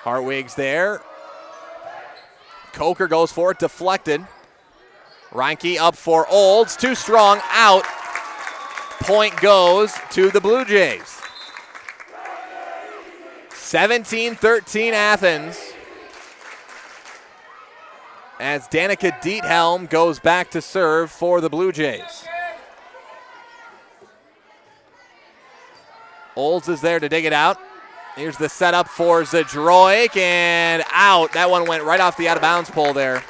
S1: Hartwig's there. Coker goes for it, deflected. Reinke up for Olds. Too strong, out. Point goes to the Blue Jays. 17-13 Athens. As Danica Diethelm goes back to serve for the Blue Jays. Olds is there to dig it out. Here's the setup for Zadroik, and out. That one went right off the out-of-bounds pole there.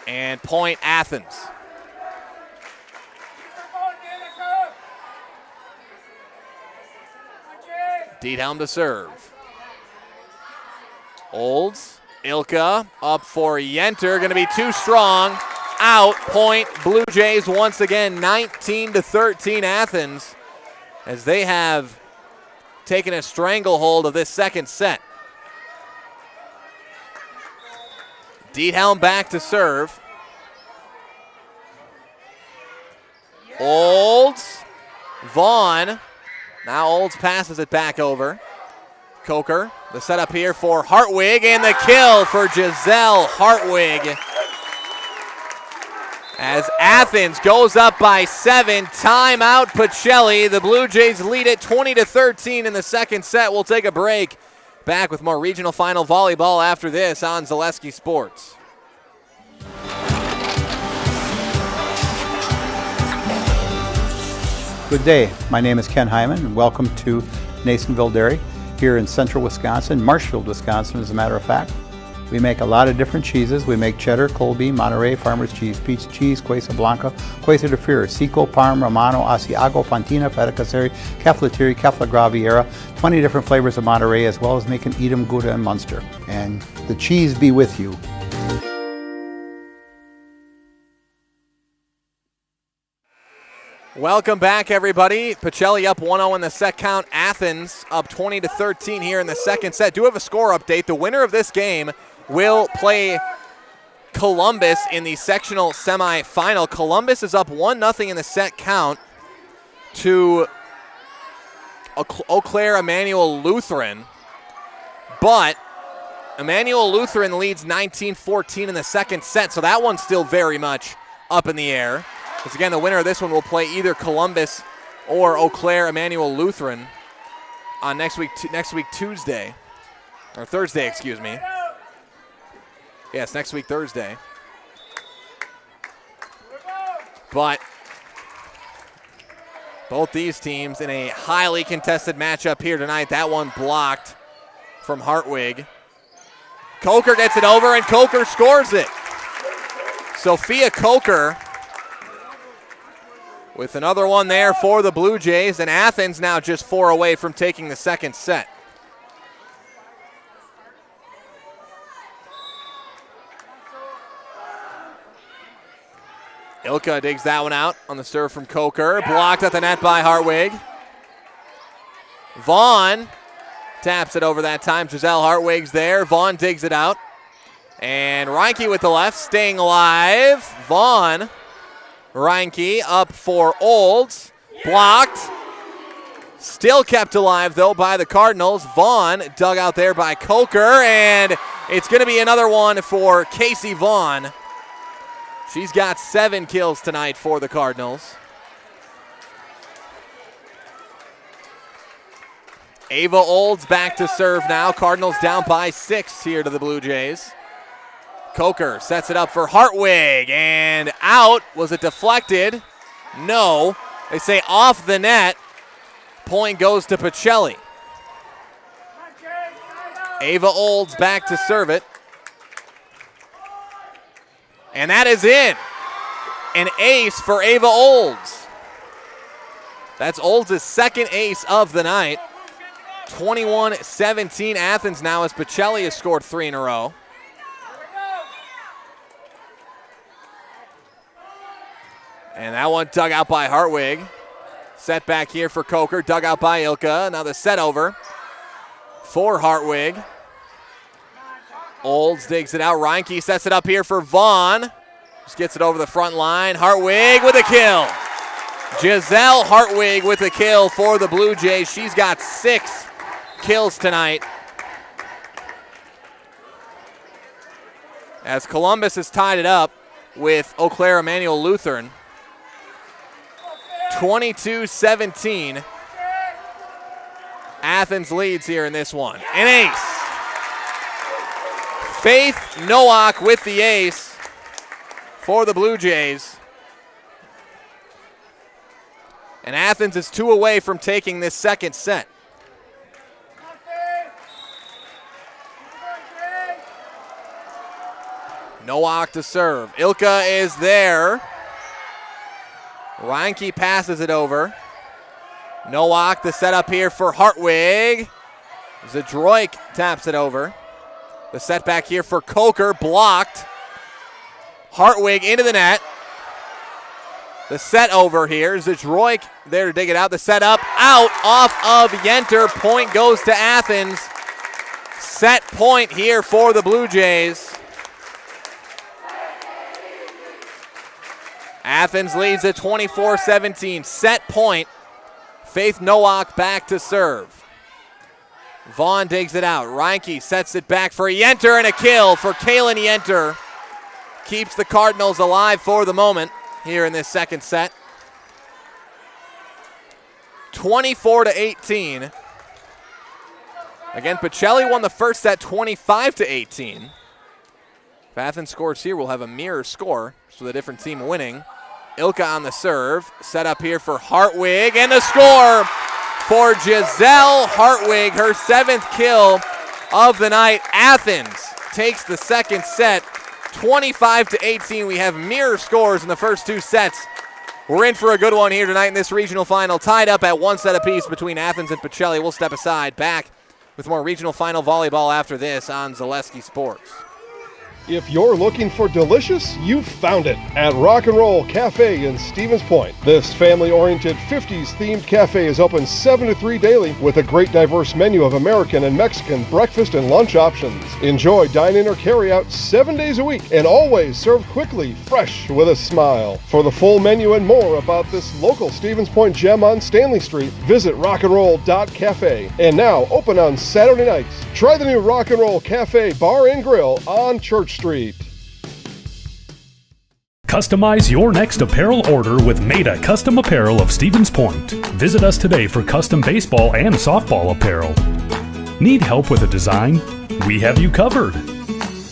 S1: And point Athens. Diethelm to serve. Olds, Ilka up for Yenter. Going to be too strong. Out. Point Blue Jays once again. 19-13 Athens, as they have taken a stranglehold of this second set. Diethelm back to serve. Olds. Vaughn. Now Olds passes it back over. Coker, the setup here for Hartwig, and the kill for Giselle Hartwig. As Athens goes up by 7, timeout Pacelli. The Blue Jays lead it 20-13 in the second set. We'll take a break. Back with more regional final volleyball after this on Zaleski Sports.
S13: Good day. My name is Ken Hyman, and welcome to Nasonville Dairy here in central Wisconsin, Marshfield, Wisconsin, as a matter of fact. We make a lot of different cheeses. We make cheddar, Colby, Monterey, Farmer's Cheese, Pizza Cheese, Quesa Blanca, Quesa de Fear, Seco, Parm, Romano, Asiago, Fontina, Feta Caseri, Keflatiri, Kefla Graviera, 20 different flavors of Monterey, as well as making Edam, Gouda, and Munster. And the cheese be with you.
S1: Welcome back, everybody. Pacelli up 1-0 in the set count. Athens up 20-13 here in the second set. Do have a score update. The winner of this game will play Columbus in the sectional semifinal. Columbus is up 1-0 in the set count to Eau Claire Emmanuel Lutheran. But Emmanuel Lutheran leads 19-14 in the second set, so that one's still very much up in the air. Because again, the winner of this one will play either Columbus or Eau Claire Emmanuel Lutheran on next week Tuesday, or Thursday, excuse me. Yes, next week Thursday. But both these teams in a highly contested matchup here tonight. That one blocked from Hartwig. Coker gets it over, and Coker scores it. Sophia Coker with another one there for the Blue Jays, and Athens now just 4 away from taking the second set. Ilka digs that one out on the serve from Coker. Blocked at the net by Hartwig. Vaughn taps it over that time. Giselle Hartwig's there. Vaughn digs it out. And Reinke with the left, staying alive. Vaughn. Reinke up for Olds. Blocked. Still kept alive, though, by the Cardinals. Vaughn dug out there by Coker, and it's going to be another one for Casey Vaughn. She's got 7 kills tonight for the Cardinals. Ava Olds back to serve now. Cardinals down by 6 here to the Blue Jays. Coker sets it up for Hartwig, and out. Was it deflected? No. They say off the net. Point goes to Pacelli. Ava Olds back to serve it. And that is in. An ace for Ava Olds. That's Olds' second ace of the night. 21-17 Athens now as Pacelli has scored 3 in a row. And that one dug out by Hartwig. Set back here for Coker, dug out by Ilka. Now the set over for Hartwig. Olds digs it out. Reinke sets it up here for Vaughn. Just gets it over the front line. Hartwig with a kill. Giselle Hartwig with a kill for the Blue Jays. She's got 6 kills tonight. As Columbus has tied it up with Eau Claire Emmanuel Lutheran. 22-17. Athens leads here in this one. An ace. Faith Nowak with the ace for the Blue Jays. And Athens is 2 away from taking this second set. Nowak to serve. Ilka is there. Reinke passes it over. Nowak, the setup here for Hartwig. Zadroik taps it over. The setback here for Coker, blocked. Hartwig into the net. The set over here. Zadroik there to dig it out. The setup out off of Yenter. Point goes to Athens. Set point here for the Blue Jays. Athens leads at 24-17. Set point. Faith Nowak back to serve. Vaughn digs it out. Reinke sets it back for Yenter, and a kill for Kaylin Yenter. Keeps the Cardinals alive for the moment here in this second set. 24-18. Again, Pacelli won the first set 25-18. If Athens scores here, we'll have a mirror score, so the different team winning. Ilka on the serve. Set up here for Hartwig, and the score for Giselle Hartwig, her 7th kill of the night. Athens takes the second set, 25-18. We have mirror scores in the first 2 sets. We're in for a good one here tonight in this regional final, tied up at 1 set apiece between Athens and Pacelli. We'll step aside, back with more regional final volleyball after this on Zaleski Sports.
S3: If you're looking for delicious, you've found it at Rock and Roll Cafe in Stevens Point. This family-oriented 50s-themed cafe is open 7 to 3 daily with a great diverse menu of American and Mexican breakfast and lunch options. Enjoy dine-in or carry-out 7 days a week and always served quickly, fresh, with a smile. For the full menu and more about this local Stevens Point gem on Stanley Street, visit rockandroll.cafe. And now open on Saturday nights. Try the new Rock and Roll Cafe Bar and Grill on Church Street.
S14: Customize your next apparel order with Maida Custom Apparel of Stevens Point. Visit us today for custom baseball and softball apparel. Need help with a design? We have you covered.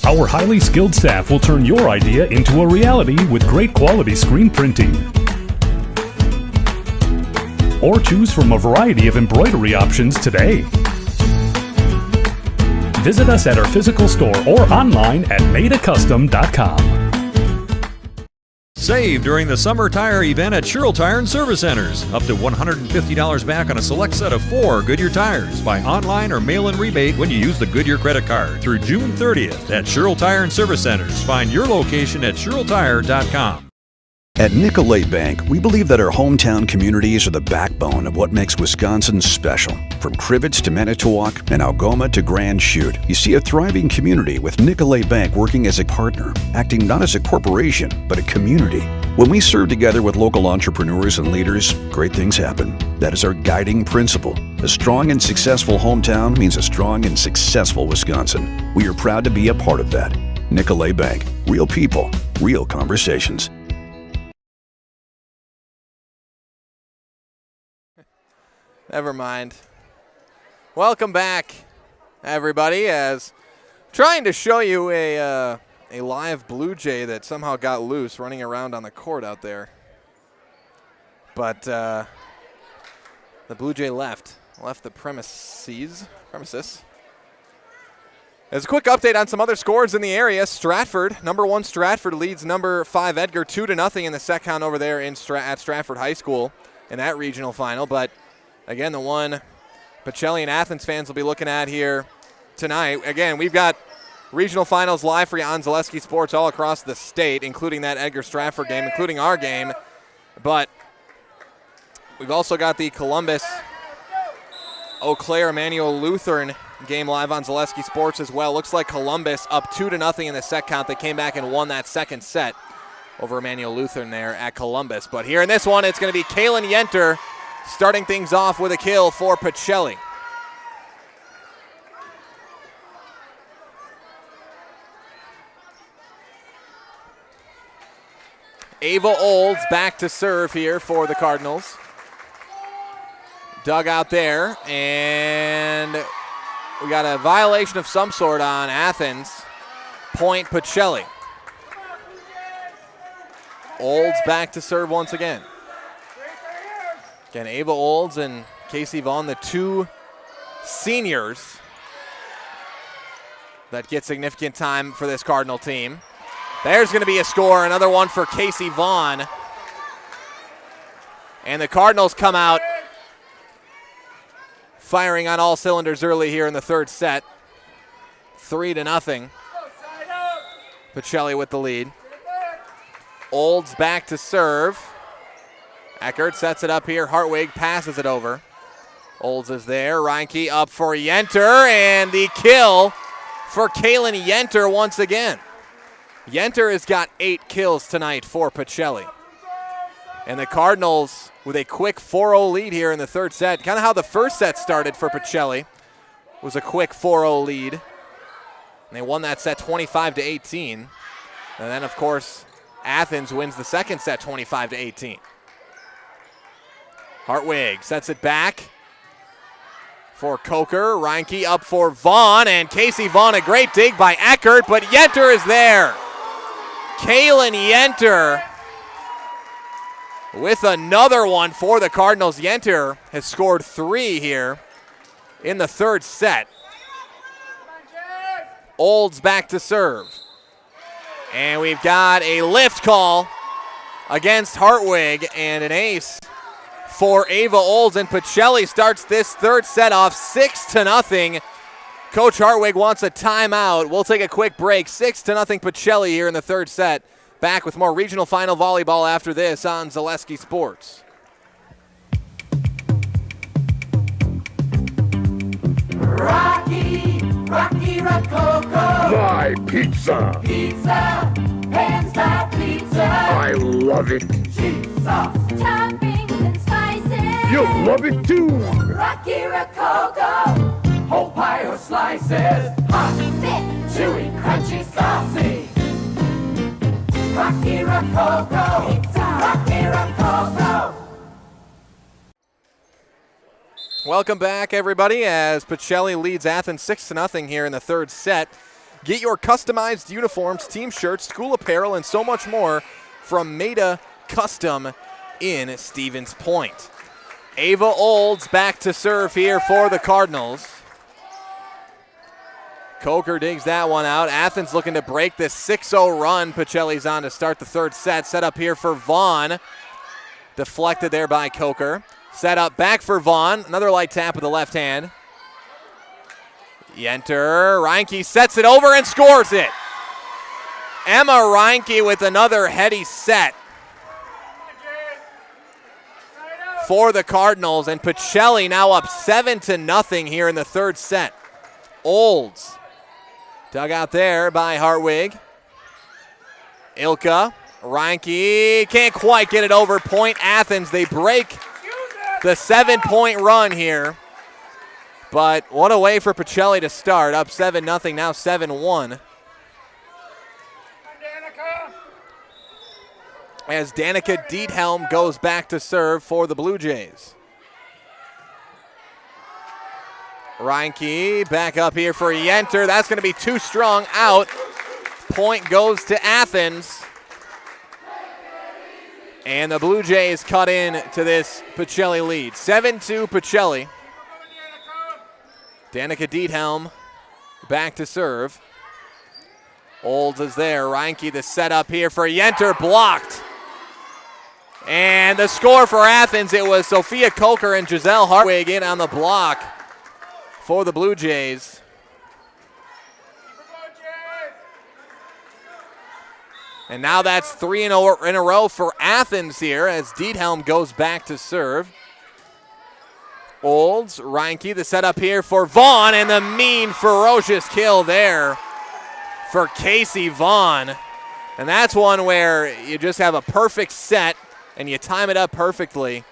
S14: Our highly skilled staff will turn your idea into a reality with great quality screen printing. Or choose from a variety of embroidery options today. Visit us at our physical store or online at maidacustom.com.
S15: Save during the summer tire event at Sherrill Tire and Service Centers. Up to $150 back on a select set of 4 Goodyear tires. Buy online or mail-in rebate when you use the Goodyear credit card through June 30th at Sherrill Tire and Service Centers. Find your location at SherrillTire.com.
S16: At Nicolay Bank, we believe that our hometown communities are the backbone of what makes Wisconsin special. From Crivets to Manitowoc and Algoma to Grand Chute, you see a thriving community with Nicolay Bank working as a partner, acting not as a corporation, but a community. When we serve together with local entrepreneurs and leaders, great things happen. That is our guiding principle. A strong and successful hometown means a strong and successful Wisconsin. We are proud to be a part of that. Nicolay Bank. Real people, real conversations.
S1: Never mind. Welcome back, everybody, as trying to show you a live Blue Jay that somehow got loose running around on the court out there. But the Blue Jay left the premises. As a quick update on some other scores in the area, Stratford, number 1 Stratford leads number 5 Edgar 2-0 in the set count over there at Stratford High School in that regional final. But again, the one Pacelli and Athens fans will be looking at here tonight. Again, we've got regional finals live for you on Zaleski Sports all across the state, including that Edgar Stratford game, including our game. But we've also got the Columbus Eau Claire Emmanuel Lutheran game live on Zaleski Sports as well. Looks like Columbus up 2-0 in the set count. They came back and won that second set over Emmanuel Lutheran there at Columbus. But here in this one, it's going to be Kalen Yenter starting things off with a kill for Pacelli. Ava Olds back to serve here for the Cardinals. Dug out there, and we got a violation of some sort on Athens. Point Pacelli. Olds back to serve once again. Again, Ava Olds and Casey Vaughn, the 2 seniors that get significant time for this Cardinal team. There's going to be a score, another one for Casey Vaughn. And the Cardinals come out firing on all cylinders early here in the third set. 3-0. Pacelli with the lead. Olds back to serve. Eckert sets it up here. Hartwig passes it over. Olds is there. Reinke up for Yenter, and the kill for Kalen Yenter once again. Yenter has got 8 kills tonight for Pacelli. And the Cardinals with a quick 4-0 lead here in the third set. Kind of how the first set started for Pacelli. Was a quick 4-0 lead. And they won that set 25-18. And then, of course, Athens wins the second set 25-18. Hartwig sets it back for Coker. Reinke up for Vaughn, and Casey Vaughn, a great dig by Eckert, but Yenter is there. Kalen Yenter with another one for the Cardinals. Yenter has scored 3 here in the third set. Olds back to serve. And we've got a lift call against Hartwig and an ace for Ava Olds, and Pacelli starts this third set off 6-0. Coach Hartwig wants a timeout. We'll take a quick break. 6-0 Pacelli here in the third set. Back with more regional final volleyball after this on Zaleski Sports.
S7: Rocky Rococo.
S17: My pizza.
S7: Pizza, hands down pizza.
S17: I love it.
S7: Cheese sauce, toppings and spices.
S17: You'll love it too.
S7: Rocky Rococo. Whole pie or slices. Hot, thick, chewy, crunchy, saucy. Rocky Rococo. Pizza. Rocky Rococo.
S1: Welcome back, everybody, as Pacelli leads Athens 6-0 here in the third set. Get your customized uniforms, team shirts, school apparel, and so much more from Maida Custom in Stevens Point. Ava Olds back to serve here for the Cardinals. Coker digs that one out. Athens looking to break this 6-0 run. Pacelli's on to start the third set. Set up here for Vaughn. Deflected there by Coker. Set up back for Vaughn. Another light tap with the left hand. Yenter. Reinke sets it over and scores it. Emma Reinke with another heady set. for the Cardinals, and Pacelli now up 7-0 here in the third set. Olds dug out there by Hartwig. Ilka, Reinke can't quite get it over. Point Athens. They break the 7-point run here. But what a way for Pacelli to start. Up 7-0, now 7-1. As Danica Diethelm goes back to serve for the Blue Jays. Reinke back up here for Yenter. That's going to be too strong, out. Point goes to Athens. And the Blue Jays cut in to this Pacelli lead. 7-2 Pacelli. Danica Diethelm back to serve. Olds is there. Reinke the setup here for Yenter, blocked. And the score for Athens, it was Sophia Coker and Giselle Hartwig in on the block for the Blue Jays. And now that's 3 in a row for Athens here as Diethelm goes back to serve. Olds, Reinke, the setup here for Vaughn, and the mean, ferocious kill there for Casey Vaughn. And that's one where you just have a perfect set and you time it up perfectly.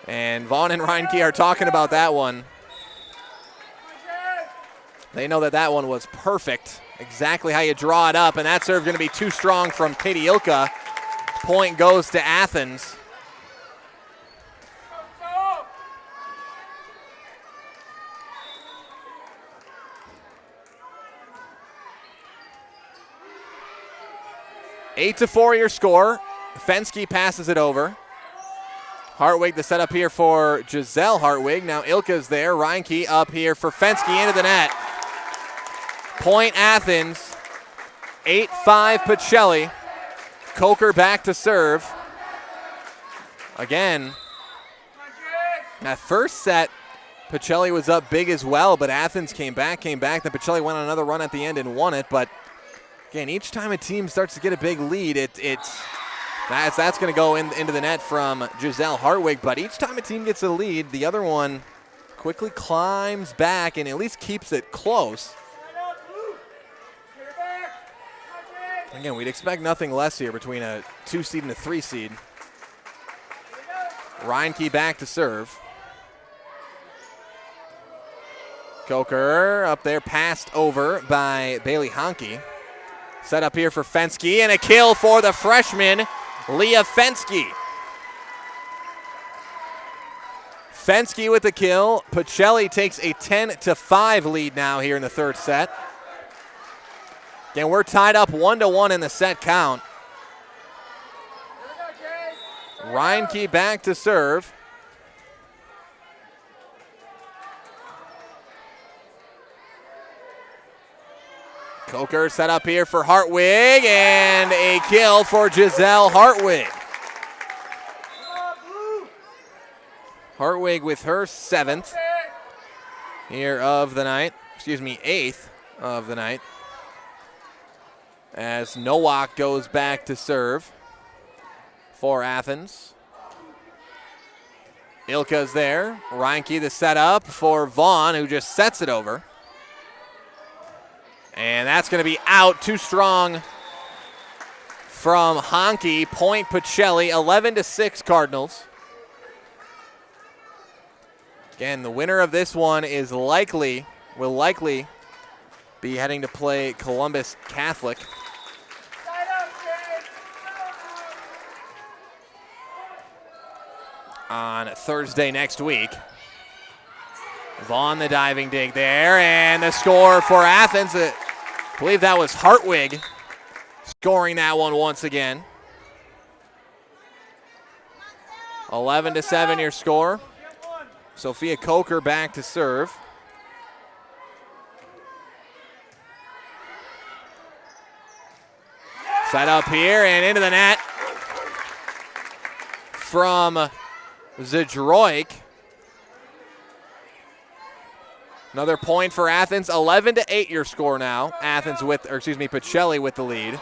S1: And Vaughn and Reinke are talking about that one. They know that that one was perfect, exactly how you draw it up, and that serve going to be too strong from Katie Ilka. Point goes to Athens. Eight to 4 your score. Fensky passes it over. Hartwig the setup here for Giselle Hartwig. Now Ilka's there. Reinke up here for Fensky into the net. Point Athens. 8-5 Pacelli. Coker back to serve. Again, that first set, Pacelli was up big as well, but Athens came back. Then Pacelli went on another run at the end and won it. But again, each time a team starts to get a big lead, that's going to go into the net from Giselle Hartwig. But each time a team gets a lead, the other one quickly climbs back and at least keeps it close. Again, we'd expect nothing less here between a 2 seed and a 3 seed. Reinke back to serve. Coker up there, passed over by Bailey Honke. Set up here for Fensky, and a kill for the freshman, Leah Fensky. Fensky with the kill. Pacelli takes a 10-5 lead now here in the third set. Again, we're tied up 1-1 in the set count. Reinke back to serve. Coker set up here for Hartwig, and a kill for Giselle Hartwig. Hartwig with her 7th here of the night. 8th of the night. As Nowak goes back to serve for Athens. Ilka's there. Reinke the setup for Vaughn, who just sets it over. And that's going to be out, too strong from Honke. Point Pacelli, 11-6 Cardinals. Again, the winner of this one will likely be heading to play Columbus Catholic. On Thursday next week. Vaughn the diving dig there, and the score for Athens. I believe that was Hartwig scoring that one once again. 11-7 your score. Sophia Coker back to serve. Set up here and into the net from Zdroik. Another point for Athens. 11-8 your score now. Pacelli with the lead.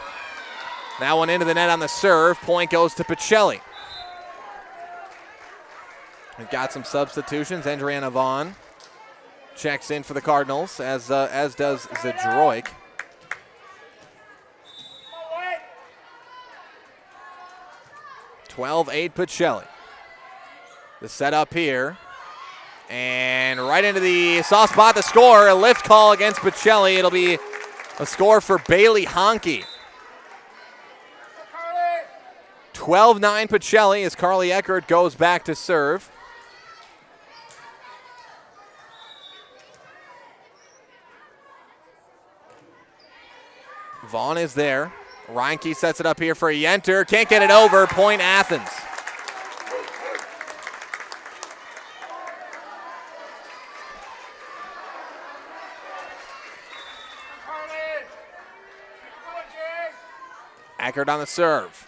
S1: That one into the net on the serve. Point goes to Pacelli. We've got some substitutions. Andriana Vaughn checks in for the Cardinals, as does Zadroik. (12-8) Pacelli. The setup here. And right into the soft spot to score. A lift call against Pacelli. It'll be a score for Bailey Honke. 12-9 Pacelli as Carly Eckert goes back to serve. Vaughn is there. Reinke sets it up here for Yenter. Can't get it over. Point Athens. Eckert on the serve.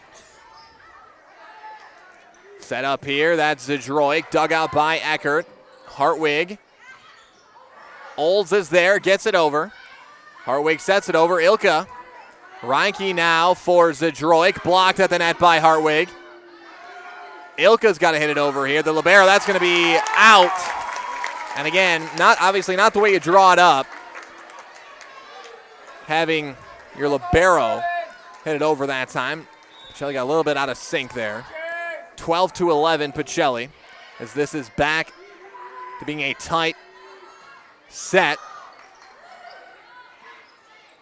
S1: Set up here. That's Zadroik. Dug out by Eckert. Hartwig. Olds is there. Gets it over. Hartwig sets it over. Ilka. Reinke now for Zadroik. Blocked at the net by Hartwig. Ilka's got to hit it over here. The libero, that's going to be out. And again, obviously not the way you draw it up. Having your libero hit it over that time. Pacelli got a little bit out of sync there. 12-11 Pacelli, as this is back to being a tight set.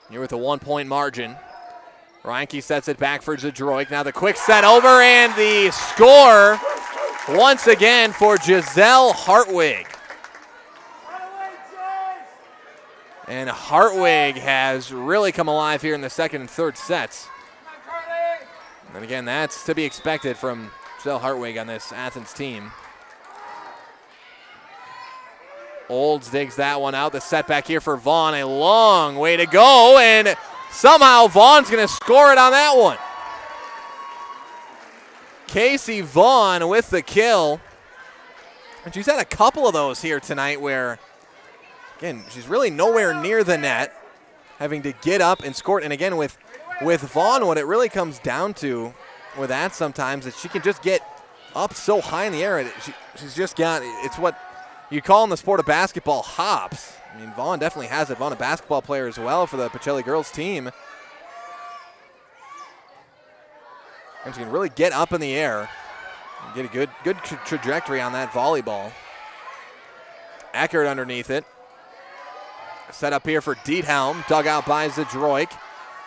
S1: Here with a 1-point margin. Reinke sets it back for Zadroik. Now the quick set over, and the score once again for Giselle Hartwig. And Hartwig has really come alive here in the second and third sets. And again, that's to be expected from Giselle Hartwig on this Athens team. Olds digs that one out. The setback here for Vaughn. A long way to go, and somehow Vaughn's going to score it on that one. Casey Vaughn with the kill. And she's had a couple of those here tonight where, again, she's really nowhere near the net, having to get up and score it. And again, with Vaughn, what it really comes down to with that sometimes is she can just get up so high in the air. She's just got, it's what you call in the sport of basketball hops. I mean, Vaughn definitely has it. Vaughn, a basketball player as well for the Pacelli girls team. And she can really get up in the air and get a good trajectory on that volleyball. Eckert underneath it. Set up here for Diethelm. Dug out by Zadroik.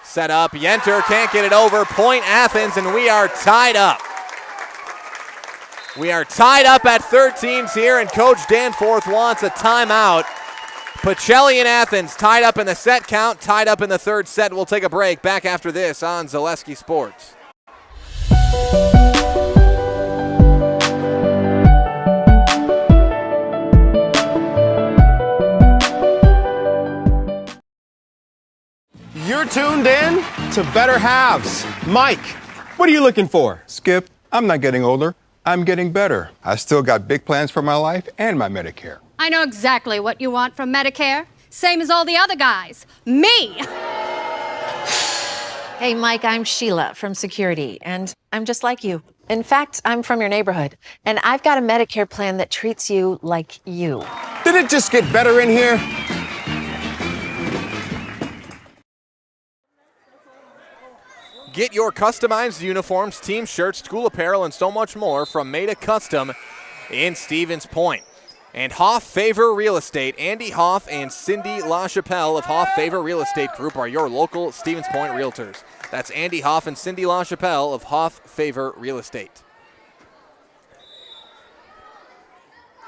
S1: Set up. Yenter can't get it over. Point Athens, and we are tied up. We are tied up at 13 here, and Coach Danforth wants a timeout. Pacelli and Athens tied up in the set count, tied up in the third set. We'll take a break. Back after this on Zaleski Sports.
S18: You're tuned in to Better Halves. Mike, what are you looking for?
S19: Skip, I'm not getting older. I'm getting better. I still got big plans for my life and my Medicare.
S20: I know exactly what you want from Medicare. Same as all the other guys. Me!
S21: Hey, Mike, I'm Sheila from Security, and I'm just like you. In fact, I'm from your neighborhood, and I've got a Medicare plan that treats you like you.
S18: Did it just get better in here?
S1: Get your customized uniforms, team shirts, school apparel, and so much more from Meta Custom in Stevens Point. And Hoff Favor Real Estate. Andy Hoff and Cindy LaChapelle of Hoff Favor Real Estate Group are your local Stevens Point realtors. That's Andy Hoff and Cindy LaChapelle of Hoff Favor Real Estate.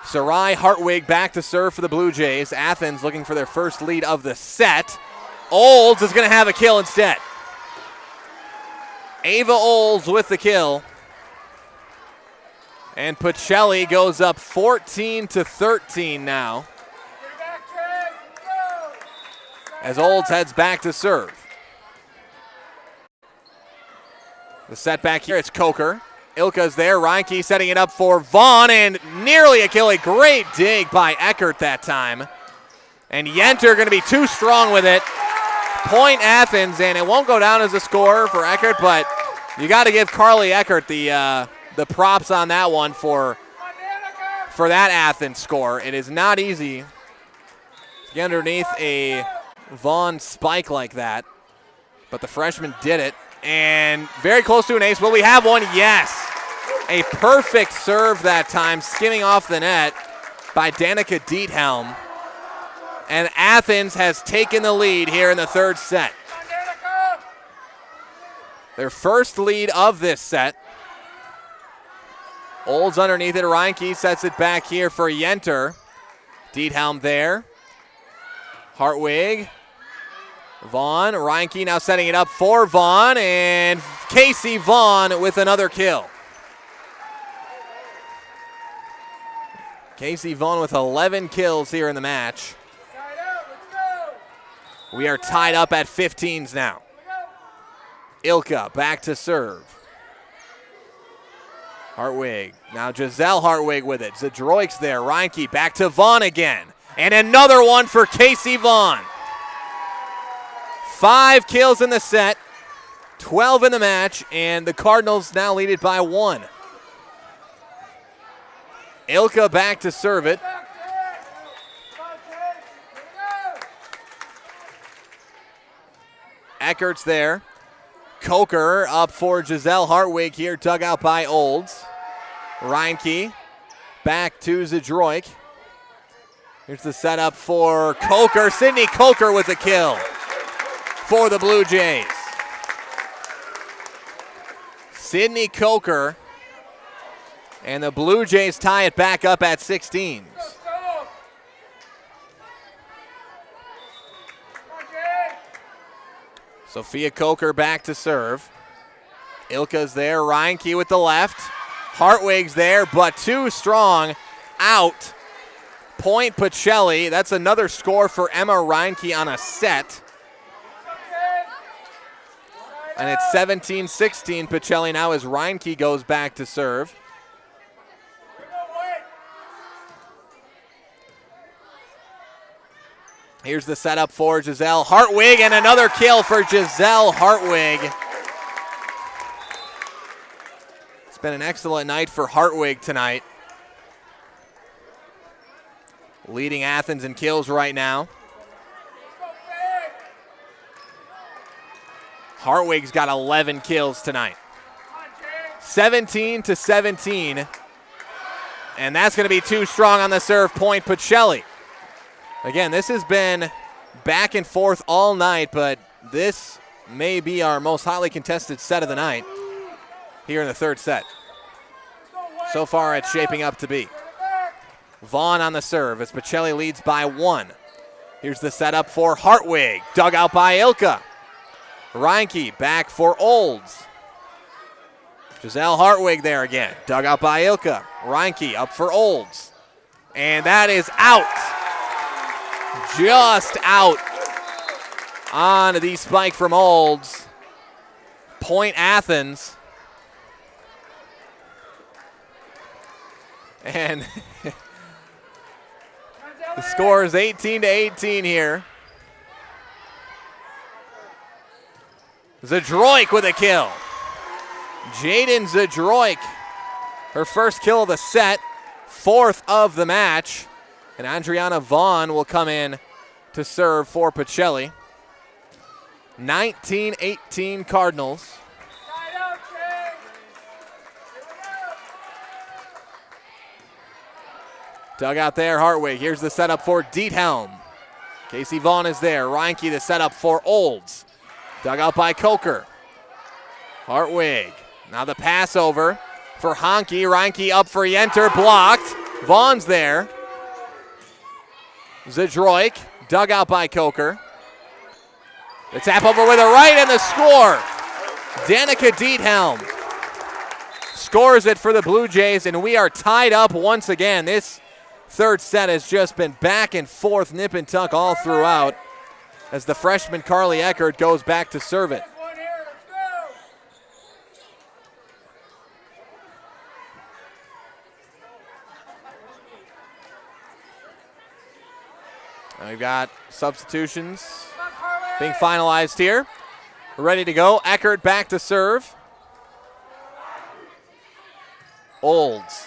S1: Sarai Hartwig back to serve for the Blue Jays. Athens looking for their first lead of the set. Olds is going to have a kill instead. Ava Olds with the kill. And Pacelli goes up 14-13 now. As Olds heads back to serve. The setback here, it's Coker. Ilka's there. Reinke setting it up for Vaughn, and nearly a kill. A great dig by Eckert that time. And Yenter going to be too strong with it. Point Athens, and it won't go down as a score for Eckert, but you got to give Carly Eckert the props on that one for for that Athens score. It is not easy to get underneath a Vaughn spike like that, but the freshman did it. And very close to an ace. Will we have one? Yes. A perfect serve that time, skimming off the net by Danica Diethelm. And Athens has taken the lead here in the third set. Their first lead of this set. Olds underneath it. Reinke sets it back here for Yenter. Diethelm there. Hartwig. Vaughn. Reinke now setting it up for Vaughn. And Casey Vaughn with another kill. Casey Vaughn with 11 kills here in the match. We are tied up at 15s now. Ilka back to serve. Hartwig. Now Giselle Hartwig with it. Zadroik's there. Reinke back to Vaughn again. And another one for Casey Vaughn. 5 kills in the set. 12 in the match. And the Cardinals now lead it by 1. Ilka back to serve it. Eckert's there. Coker up for Giselle Hartwig here, dug out by Olds. Reinke back to Zadroik. Here's the setup for Coker. Sydney Coker with a kill for the Blue Jays. Sydney Coker, and the Blue Jays tie it back up at 16. Sophia Coker back to serve. Ilka's there. Reinke with the left. Hartwig's there, but too strong. Out. Point Pacelli. That's another score for Emma Reinke on a set. And it's 17-16 Pacelli now as Reinke goes back to serve. Here's the setup for Giselle Hartwig, and another kill for Giselle Hartwig. It's been an excellent night for Hartwig tonight. Leading Athens in kills right now. Hartwig's got 11 kills tonight. 17-17. And that's going to be too strong on the serve. Point Pacelli. Again, this has been back and forth all night, but this may be our most hotly contested set of the night here in the third set. So far, it's shaping up to be. Vaughn on the serve as Pacelli leads by 1. Here's the setup for Hartwig, dug out by Ilka. Reinke back for Olds. Giselle Hartwig there again, dug out by Ilka. Reinke up for Olds. And that is out. Just out on the spike from Olds. Point Athens. And the score is 18-18 here. Zadroik with a kill. Jaden Zadroik, her first kill of the set, 4th of the match. And Andriana Vaughn will come in to serve for Pacelli. 19-18 Cardinals. Dug out there, Hartwig. Here's the setup for Diethelm. Casey Vaughn is there. Reinke the setup for Olds. Dug out by Coker. Hartwig. Now the pass over for Honke. Reinke up for Yenter. Blocked. Vaughn's there. Zadroik. Dug out by Coker. The tap over with a right and the score. Danica Diethelm scores it for the Blue Jays, and we are tied up once again. This third set has just been back and forth, nip and tuck all throughout as the freshman Carly Eckert goes back to serve it. Now we've got substitutions being finalized here. We're ready to go. Eckert back to serve. Olds.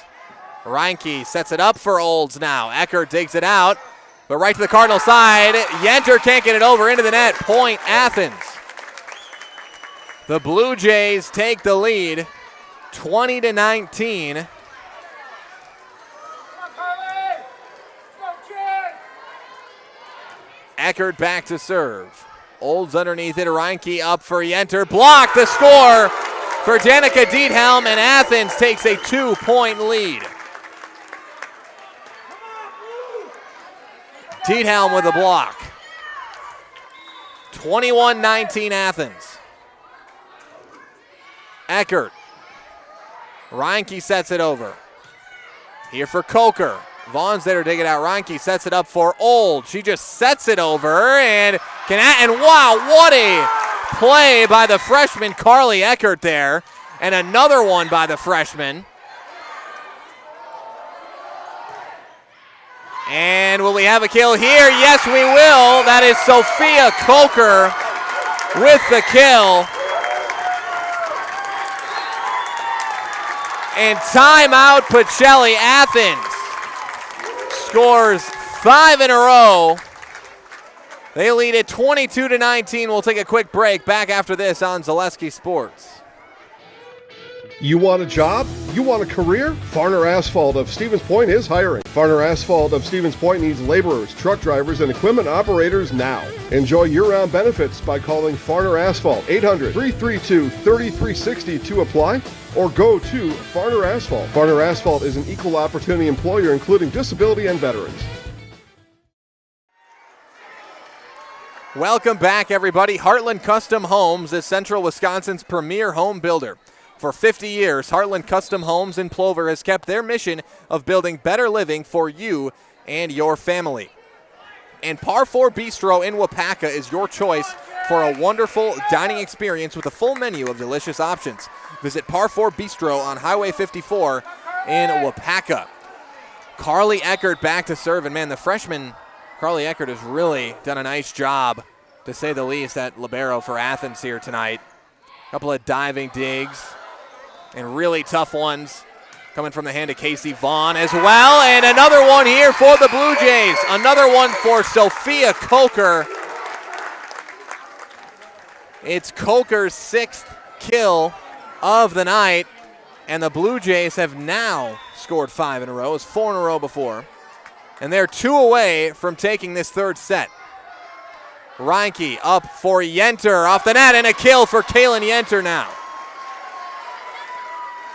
S1: Reinke sets it up for Olds now. Eckert digs it out, but right to the Cardinal side. Yenter can't get it over into the net. Point Athens. The Blue Jays take the lead, 20-19. Eckert back to serve. Olds underneath it. Reinke up for Yenter. Blocked. The score for Danica Diethelm, and Athens takes a 2-point lead. Diethelm with a block. 21-19 Athens. Eckert. Reinke sets it over. Here for Coker. Vaughn's there to dig it out. Reinke sets it up for Old. She just sets it over and wow, what a play by the freshman Carly Eckert there. And another one by the freshman. And will we have a kill here? Yes, we will. That is Sophia Coker with the kill. And timeout Pacelli. Athens scores 5 in a row. They lead it 22-19. We'll take a quick break. Back after this on Zaleski Sports.
S3: You want a job? You want a career? Farner Asphalt of Stevens Point is hiring. Farner Asphalt of Stevens Point needs laborers, truck drivers, and equipment operators now. Enjoy year-round benefits by calling Farner Asphalt 800-332-3360 to apply, or go to Farner Asphalt. Farner Asphalt is an equal opportunity employer including disability and veterans.
S1: Welcome back, everybody. Heartland Custom Homes is Central Wisconsin's premier home builder. For 50 years, Heartland Custom Homes in Plover has kept their mission of building better living for you and your family. And Par 4 Bistro in Wapaka is your choice for a wonderful dining experience with a full menu of delicious options. Visit Par 4 Bistro on Highway 54 in Wapaka. Carly Eckert back to serve, and man, the freshman Carly Eckert has really done a nice job, to say the least, at libero for Athens here tonight. A couple of diving digs and really tough ones coming from the hand of Casey Vaughn as well. And another one here for the Blue Jays. Another one for Sophia Coker. It's Coker's 6th kill of the night, and the Blue Jays have now scored 5 in a row. It was 4 in a row before. And they're 2 away from taking this third set. Reinke up for Yenter off the net, and a kill for Kaylin Yenter now.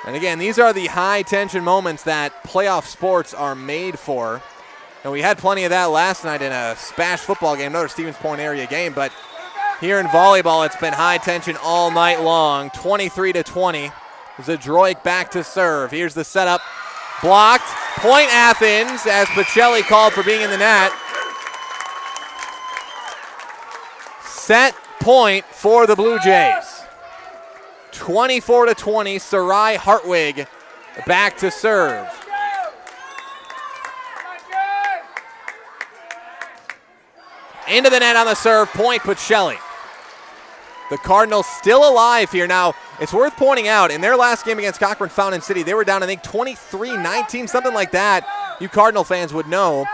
S1: And again, these are the high-tension moments that playoff sports are made for. And we had plenty of that last night in a Spash football game, another Stevens Point area game. But here in volleyball, it's been high-tension all night long. 23-20. Zadroik back to serve. Here's the setup. Blocked. Point Athens as Pacelli called for being in the net. Set point for the Blue Jays. 24-20, Sarai Hartwig back to serve. Into the net on the serve, point Pacelli. The Cardinals still alive here. Now, it's worth pointing out, in their last game against Cochran Fountain City, they were down, I think, 23-19, something like that. You Cardinal fans would know.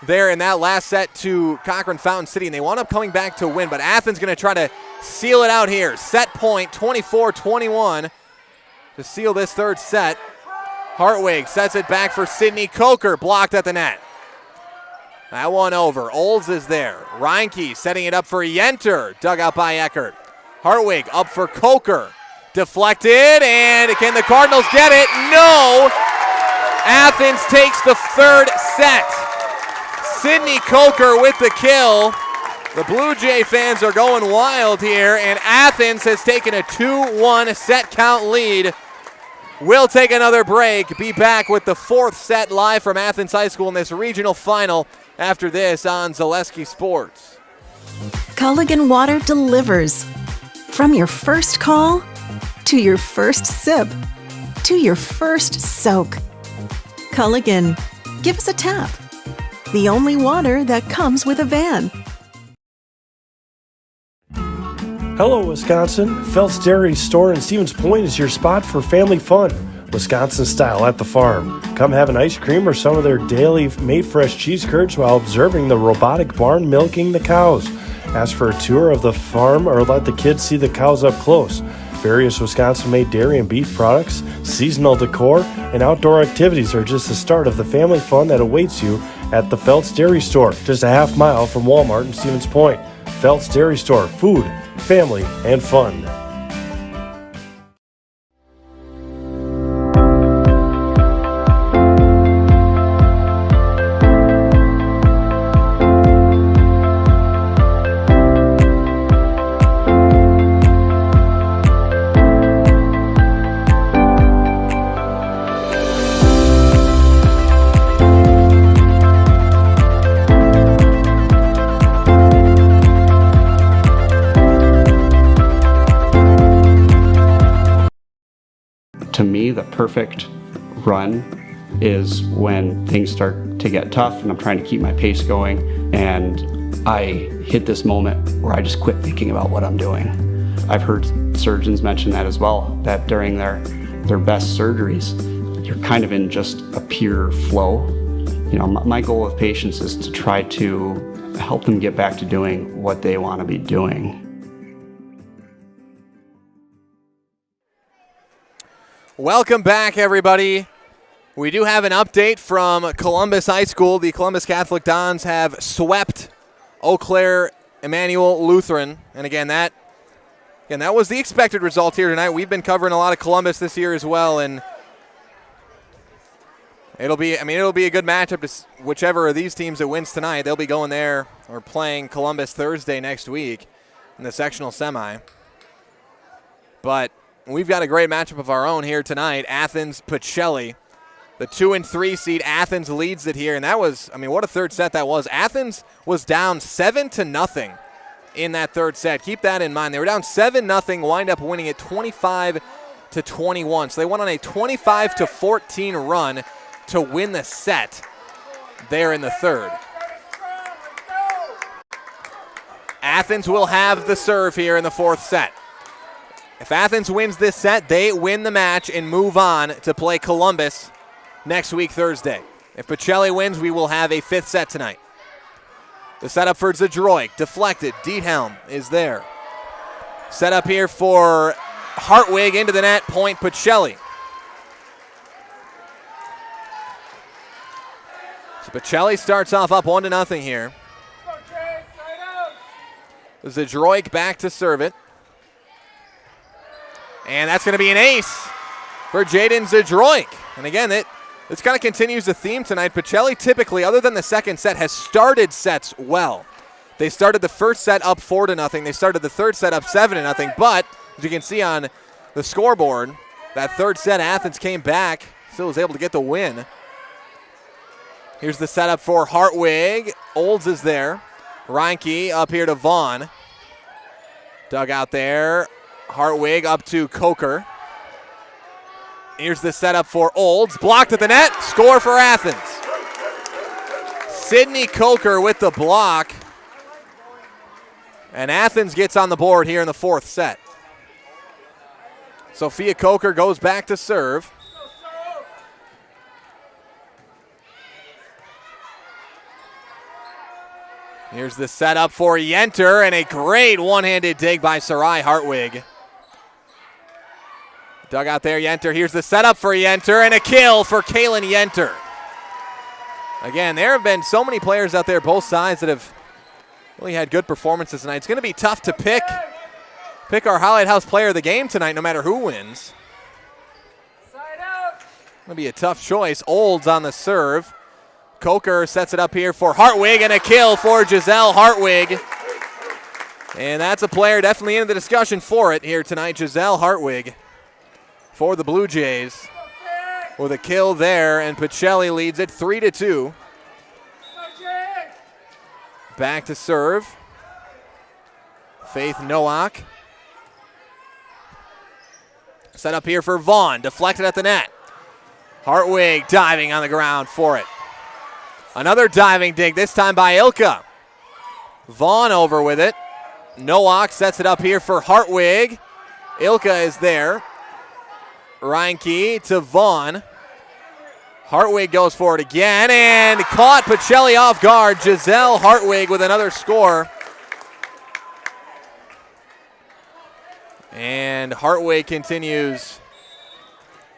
S1: There in that last set to Cochran Fountain City, and they wound up coming back to win, but Athens going to try to seal it out here. Set point, 24-21 to seal this third set. Hartwig sets it back for Sydney Coker, blocked at the net. That one over. Olds is there. Reinke setting it up for Yenter, dug out by Eckert. Hartwig up for Coker, deflected, and can the Cardinals get it? No! Athens takes the third set. Sydney Coker with the kill. The Blue Jay fans are going wild here, and Athens has taken a 2-1 set count lead. We'll take another break. Be back with the fourth set live from Athens High School in this regional final after this on Zaleski Sports.
S2: Culligan Water delivers. From your first call, to your first sip, to your first soak. Culligan, give us a tap. The only water that comes with a van.
S4: Hello, Wisconsin. Phelps Dairy Store in Stevens Point is your spot for family fun. Wisconsin style at the farm. Come have an ice cream or some of their daily made fresh cheese curds while observing the robotic barn milking the cows. Ask for a tour of the farm or let the kids see the cows up close. Various Wisconsin-made dairy and beef products, seasonal decor, and outdoor activities are just the start of the family fun that awaits you at the Feltz Dairy Store, just a half mile from Walmart in Stevens Point. Feltz Dairy Store, food, family, and fun.
S5: To me, the perfect run is when things start to get tough and I'm trying to keep my pace going and I hit this moment where I just quit thinking about what I'm doing. I've heard surgeons mention that as well, that during their best surgeries, you're kind of in just a pure flow. You know, my goal with patients is to try to help them get back to doing what they want to be doing.
S1: Welcome back, everybody. We do have an update from Columbus High School. The Columbus Catholic Dons have swept Eau Claire Emmanuel Lutheran. And again, that was the expected result here tonight. We've been covering a lot of Columbus this year as well, and it'll be a good matchup to whichever of these teams that wins tonight. They'll be going there or playing Columbus Thursday next week in the sectional semi. But we've got a great matchup of our own here tonight. Athens, Pacelli. The 2 and 3 seed Athens leads it here, and that was, what a third set that was. Athens was down 7-0 in that third set. Keep that in mind. They were down 7-0, wind up winning it 25-21. So they went on a 25-14 run to win the set there in the third. Athens will have the serve here in the fourth set. If Athens wins this set, they win the match and move on to play Columbus next week, Thursday. If Pacelli wins, we will have a fifth set tonight. The setup for Zadroik, deflected. Diethelm is there. Set up here for Hartwig into the net, point Pacelli. So Pacelli starts off up 1-0 here. Zadroik back to serve it. And that's going to be an ace for Jaden Zadroik. And again, this kind of continues the theme tonight. Pacelli typically, other than the second set, has started sets well. They started the first set up 4-0. They started the third set up 7-0. But as you can see on the scoreboard, that third set, Athens came back, still was able to get the win. Here's the setup for Hartwig. Olds is there. Reinke up here to Vaughn. Dug out there. Hartwig up to Coker. Here's the setup for Olds. Blocked at the net. Score for Athens. Sydney Coker with the block. And Athens gets on the board here in the fourth set. Sophia Coker goes back to serve. Here's the setup for Yenter, and a great one-handed dig by Sarai Hartwig. Dug out there, Yenter. Here's the setup for Yenter, and a kill for Kaylin Yenter. Again, there have been so many players out there, both sides, that have really had good performances tonight. It's going to be tough to pick our Highlight House player of the game tonight, no matter who wins. It's going to be a tough choice. Olds on the serve. Coker sets it up here for Hartwig, and a kill for Giselle Hartwig. And that's a player definitely in the discussion for it here tonight, Giselle Hartwig for the Blue Jays with a kill there, and Pacelli leads it 3-2. Back to serve. Faith Nowak. Set up here for Vaughn, deflected at the net. Hartwig diving on the ground for it. Another diving dig, this time by Ilka. Vaughn over with it. Nowak sets it up here for Hartwig. Ilka is there. Reinke to Vaughn. Hartwig goes for it again and caught Pacelli off guard. Giselle Hartwig with another score. And Hartwig continues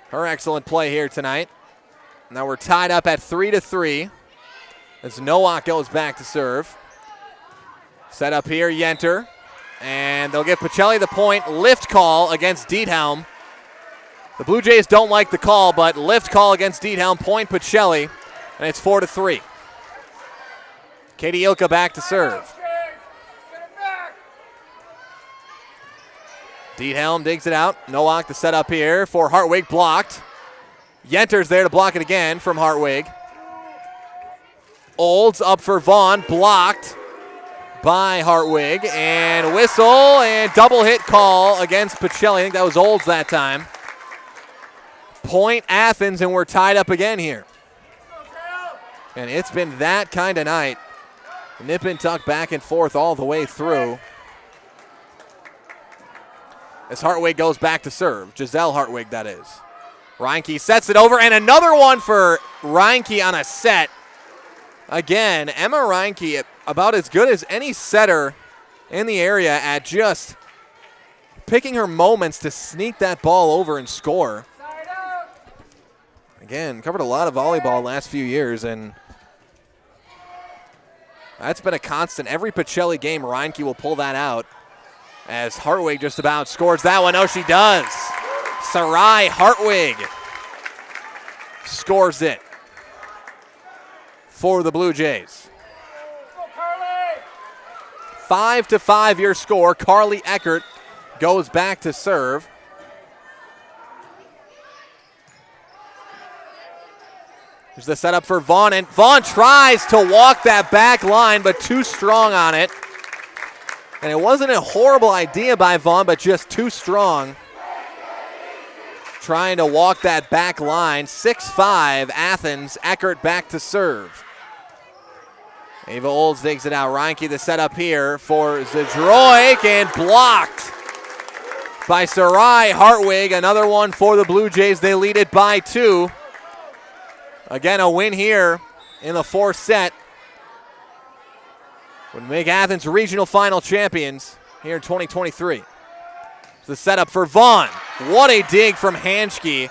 S1: her excellent play here tonight. Now we're tied up at 3-3 as Nowak goes back to serve. Set up here, Yenter. And they'll give Pacelli the point. Lift call against Diethelm. The Blue Jays don't like the call, but lift call against Diethelm, point Pacelli, and it's 4-3. Katie Ilka back to serve. Diethelm digs it out. Nowak to set up here for Hartwig, blocked. Yenter's there to block it again from Hartwig. Olds up for Vaughn, blocked by Hartwig, and whistle and double hit call against Pacelli. I think that was Olds that time. Point Athens, and we're tied up again here. And it's been that kind of night. Nip and tuck back and forth all the way through. As Hartwig goes back to serve. Giselle Hartwig, that is. Reinke sets it over, and another one for Reinke on a set. Again, Emma Reinke, about as good as any setter in the area at just picking her moments to sneak that ball over and score. Again, covered a lot of volleyball last few years, and that's been a constant. Every Pacelli game, Reinke will pull that out as Hartwig just about scores that one. Oh, she does. Sarai Hartwig scores it for the Blue Jays. 5-5 your score. Carly Eckert goes back to serve. Here's the setup for Vaughn, and Vaughn tries to walk that back line, but too strong on it. And it wasn't a horrible idea by Vaughn, but just too strong. Trying to walk that back line. 6-5 Athens. Eckert back to serve. Ava Olds digs it out. Reinke the setup here for Zadroik, and blocked by Sarai Hartwig. Another one for the Blue Jays. They lead it by 2. Again, a win here in the fourth set would make Athens regional final champions here in 2023. The setup for Vaughn. What a dig from Hanschke.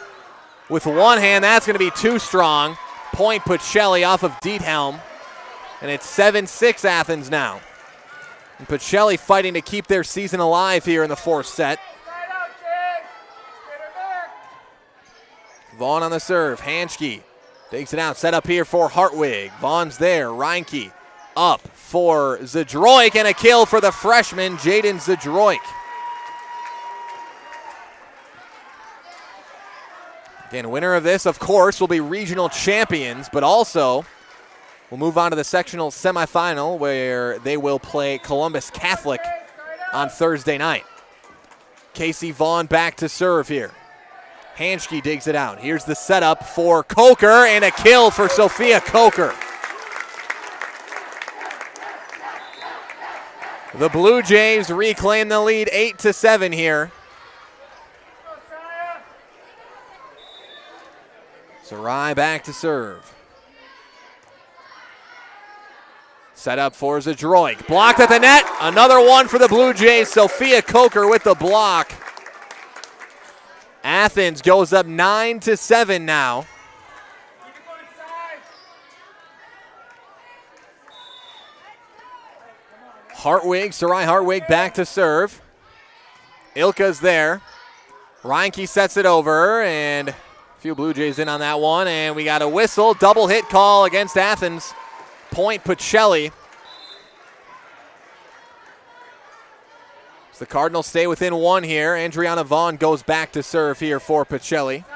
S1: With one hand, that's going to be too strong. Point Pacelli off of Diethelm. And it's 7-6 Athens now. And Pacelli fighting to keep their season alive here in the fourth set. Vaughn on the serve. Hanschke takes it out. Set up here for Hartwig. Vaughn's there. Reinke up for Zadroik, and a kill for the freshman, Jaden Zadroik. Again, winner of this, of course, will be regional champions, but also we'll move on to the sectional semifinal where they will play Columbus Catholic on Thursday night. Casey Vaughn back to serve here. Hanschke digs it out. Here's the setup for Coker, and a kill for Sophia Coker. The Blue Jays reclaim the lead 8-7 here. Sarai back to serve. Set up for Zadroik. Blocked at the net. Another one for the Blue Jays. Sophia Coker with the block. Athens goes up 9-7 now. Hartwig, Sarai Hartwig back to serve. Ilka's there. Reinke sets it over, and a few Blue Jays in on that one, and we got a whistle. Double hit call against Athens. Point Pacelli. The Cardinals stay within one here. Andriana Vaughn goes back to serve here for Pacelli.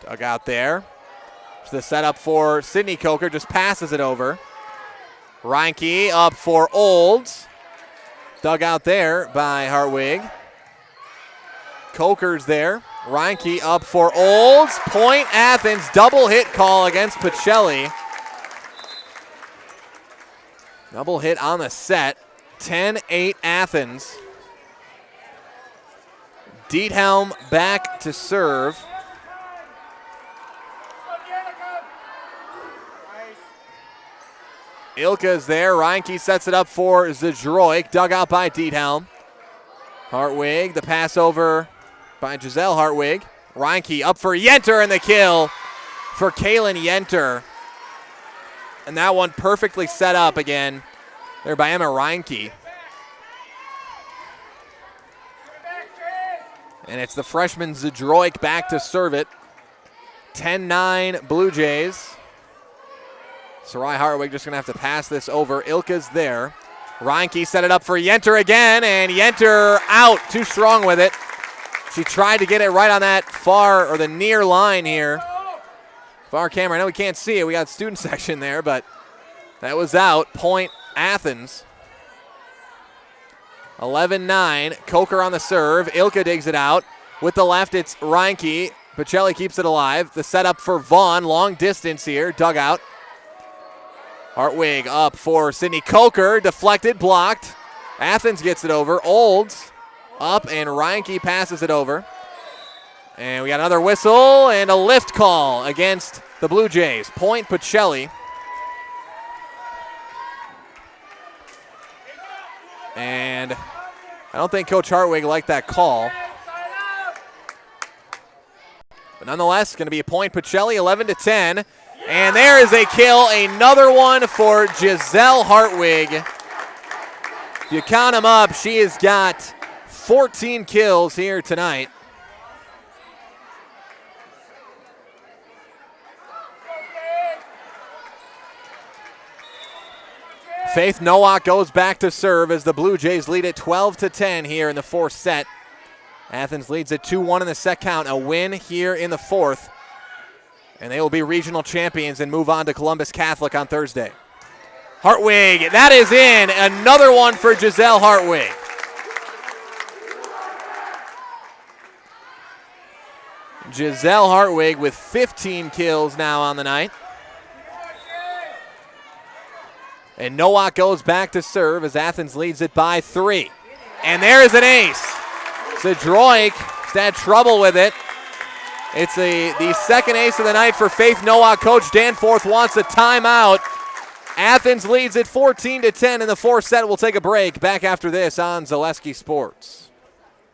S1: Dug out there. The setup for Sydney Coker, just passes it over. Reinke up for Olds. Dug out there by Hartwig. Coker's there. Reinke up for Olds. Point Athens, double hit call against Pacelli. Double hit on the set. 10-8 Athens. Diethelm back to serve. Ilka's there. Reinke sets it up for Zdroik. Dug out by Diethelm. Hartwig, the pass over by Giselle Hartwig. Reinke up for Yenter and the kill for Kaylin Yenter. And that one perfectly set up again there by Emma Reinke. And it's the freshman Zdroik back to serve it. 10-9 Blue Jays. Sarai Hartwig just going to have to pass this over. Ilka's there. Reinke set it up for Yenter again, and Yenter out. Too strong with it. She tried to get it right on that far, or the near line here. Far camera. I know we can't see it. We got student section there, but that was out. Point Athens. 11-9. Coker on the serve. Ilka digs it out. With the left, it's Reinke. Pacelli keeps it alive. The setup for Vaughn. Long distance here. Dugout. Hartwig up for Sydney Coker. Deflected. Blocked. Athens gets it over. Olds up, and Reinke passes it over. And we got another whistle and a lift call against the Blue Jays. Point Pacelli. And I don't think Coach Hartwig liked that call. But nonetheless, it's going to be a point Pacelli, 11-10. And there is a kill, another one for Giselle Hartwig. If you count them up, she has got 14 kills here tonight. Faith Nowak goes back to serve as the Blue Jays lead it 12-10 here in the fourth set. Athens leads it 2-1 in the set count, a win here in the fourth. And they will be regional champions and move on to Columbus Catholic on Thursday. Hartwig, that is in. Another one for Giselle Hartwig. Giselle Hartwig with 15 kills now on the night. And Nowak goes back to serve as Athens leads it by 3. And there is an ace. Zdroik had trouble with it. It's the second ace of the night for Faith Nowak. Coach Danforth wants a timeout. Athens leads it 14-10 in the fourth set. We'll take a break. Back after this on Zaleski Sports.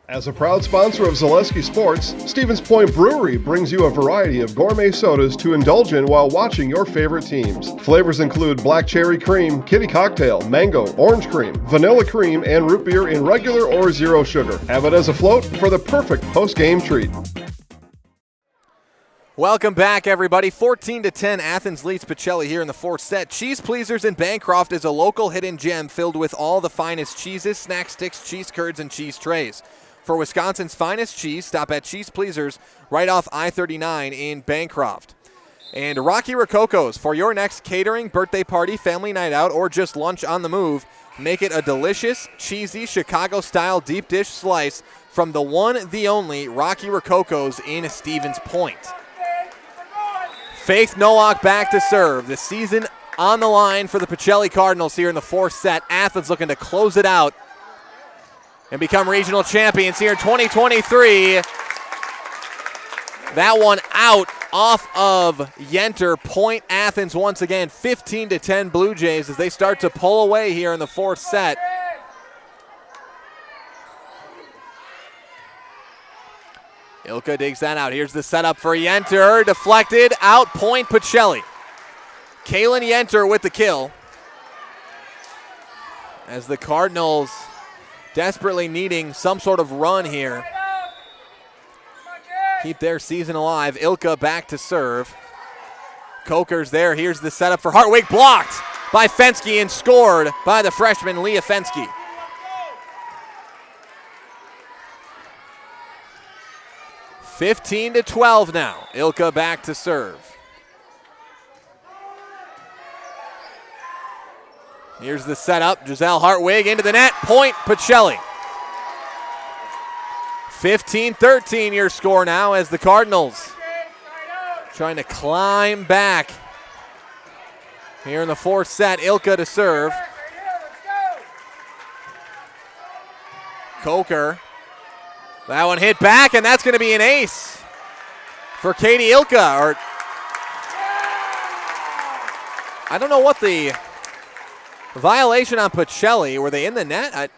S3: As a proud sponsor of Zaleski Sports, Stevens Point Brewery brings you a variety of gourmet sodas to indulge in while watching your favorite teams. Flavors include black cherry cream, kitty cocktail, mango, orange cream, vanilla cream, and root beer in regular or zero sugar. Have it as a float for the perfect post-game treat.
S1: Welcome back, everybody. 14-10, Athens leads Pacelli here in the fourth set. Cheese Pleasers in Bancroft is a local hidden gem filled with all the finest cheeses, snack sticks, cheese curds, and cheese trays. For Wisconsin's finest cheese, stop at Cheese Pleasers right off I-39 in Bancroft. And Rocky Rococo's for your next catering, birthday party, family night out, or just lunch on the move. Make it a delicious, cheesy, Chicago-style deep dish slice from the one, the only Rocky Rococo's in Stevens Point. Faith Nowak back to serve. The season on the line for the Pacelli Cardinals here in the fourth set. Athens looking to close it out and become regional champions here in 2023. That one out off of Yenter. Point Athens once again, 15-10 Blue Jays as they start to pull away here in the fourth set. Ilka digs that out. Here's the setup for Yenter. Deflected, out, point Pacelli. Kaylin Yenter with the kill. As the Cardinals desperately needing some sort of run here. Keep their season alive. Ilka back to serve. Coker's there. Here's the setup for Hartwig. Blocked by Fensky and scored by the freshman Leah Fensky. (15-12) now. Ilka back to serve. Here's the setup. Giselle Hartwig into the net. Point Pacelli. 15-13 your score now as the Cardinals trying to climb back here in the fourth set. Ilka to serve. Coker. That one hit back, and that's going to be an ace for Katie Ilka. Or I don't know what the violation on Pacelli. Were they in the net?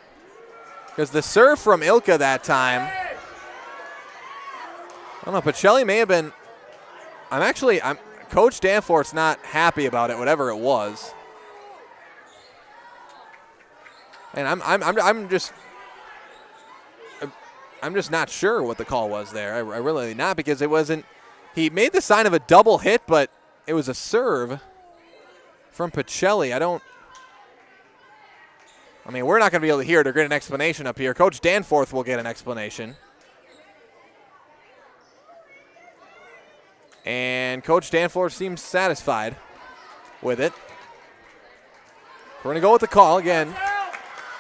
S1: Because the serve from Ilka that time. I don't know. Pacelli may have been. Coach Danforth's not happy about it, whatever it was. And I'm just not sure what the call was there. I really not, because it wasn't. He made the sign of a double hit, but it was a serve from Pacelli. We're not going to be able to hear it or get an explanation up here. Coach Danforth will get an explanation. And Coach Danforth seems satisfied with it. We're going to go with the call again.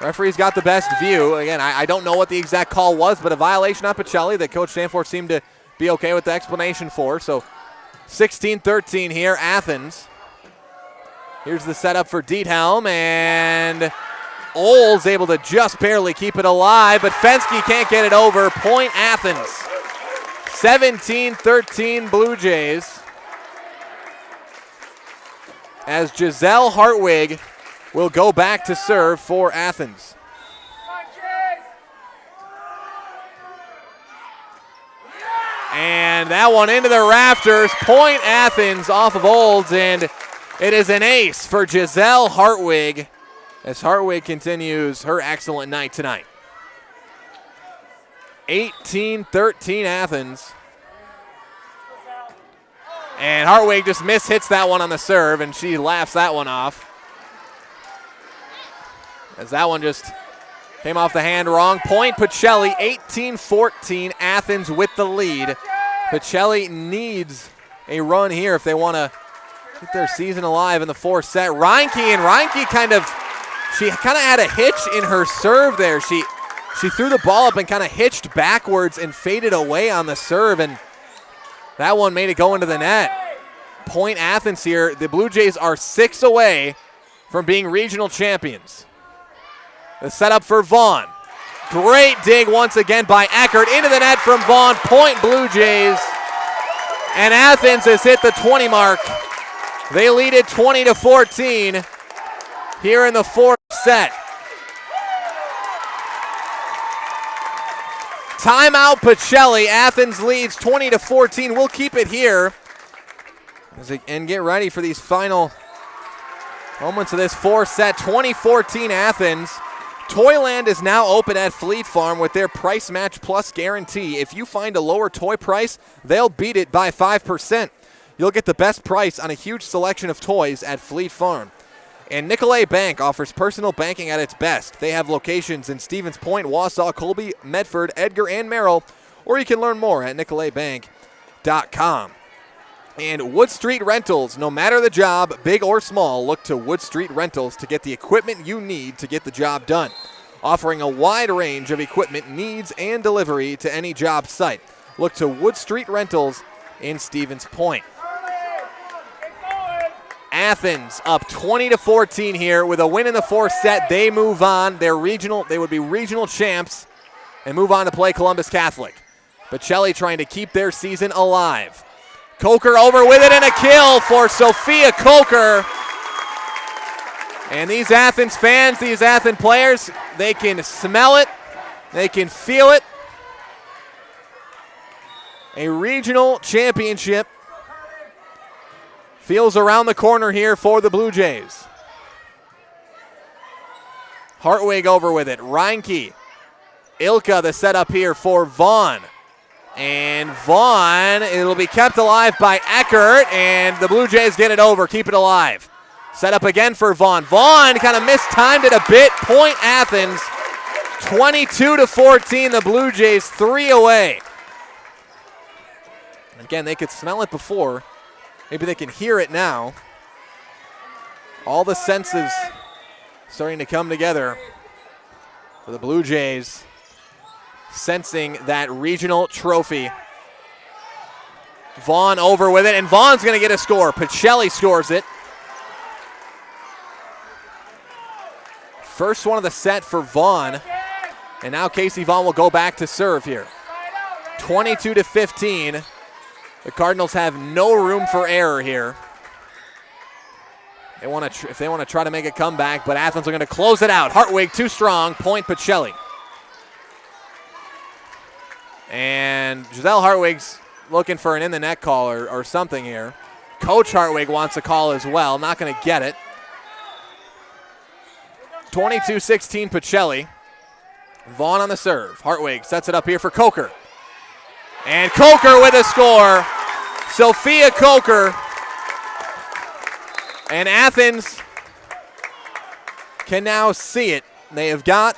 S1: Referee's got the best view. Again, I don't know what the exact call was, but a violation on Pacelli that Coach Danforth seemed to be okay with the explanation for. So 16-13 here, Athens. Here's the setup for Diethelm, and Olds able to just barely keep it alive, but Fensky can't get it over. Point Athens. 17-13 Blue Jays. As Giselle Hartwig will go back to serve for Athens. And that one into the rafters. Point Athens off of Olds, and it is an ace for Giselle Hartwig as Hartwig continues her excellent night tonight. 18-13 Athens. And Hartwig just hits that one on the serve, and she laughs that one off. As that one just came off the hand wrong. Point Pacelli, 18-14, Athens with the lead. Pacelli needs a run here if they want to keep their season alive in the fourth set. Reinke kind of had a hitch in her serve there. She threw the ball up and kind of hitched backwards and faded away on the serve, and that one made it go into the net. Point Athens here. The Blue Jays are 6 away from being regional champions. The setup for Vaughn. Great dig once again by Eckert into the net from Vaughn. Point Blue Jays. And Athens has hit the 20 mark. They lead it 20-14 here in the fourth set. Timeout Pacelli. Athens leads 20-14. We'll keep it here and get ready for these final moments of this fourth set. 20-14 Athens. Toyland is now open at Fleet Farm with their Price Match Plus guarantee. If you find a lower toy price, they'll beat it by 5%. You'll get the best price on a huge selection of toys at Fleet Farm. And Nicolay Bank offers personal banking at its best. They have locations in Stevens Point, Wausau, Colby, Medford, Edgar, and Merrill, or you can learn more at nicolaybank.com. And Wood Street Rentals, no matter the job, big or small, look to Wood Street Rentals to get the equipment you need to get the job done. Offering a wide range of equipment needs and delivery to any job site. Look to Wood Street Rentals in Stevens Point. Athens up 20-14 here with a win in the fourth set. They move on. They would be regional champs and move on to play Columbus Catholic. Pacelli trying to keep their season alive. Coker over with it, and a kill for Sophia Coker. And these Athens fans, these Athens players, they can smell it. They can feel it. A regional championship feels around the corner here for the Blue Jays. Hartwig over with it. Reinke. Ilka the setup here for Vaughn. And Vaughn, it'll be kept alive by Eckert, and the Blue Jays get it over, keep it alive. Set up again for Vaughn. Vaughn kind of mistimed it a bit. Point Athens, 22-14, the Blue Jays 3 away. Again, they could smell it before. Maybe they can hear it now. All the senses starting to come together for the Blue Jays, sensing that regional trophy. Vaughn over with it, and Vaughn's going to get a score. Pacelli scores it. First one of the set for Vaughn. And now Casey Vaughn will go back to serve here. 22-15. The Cardinals have no room for error here. If they want to try to make a comeback, but Athens are going to close it out. Hartwig too strong, point Pacelli. And Giselle Hartwig's looking for an in-the-net call or something here. Coach Hartwig wants a call as well, not going to get it. 22-16 Pacelli. Vaughn on the serve. Hartwig sets it up here for Coker. And Coker with a score. Sophia Coker. And Athens can now see it. They have got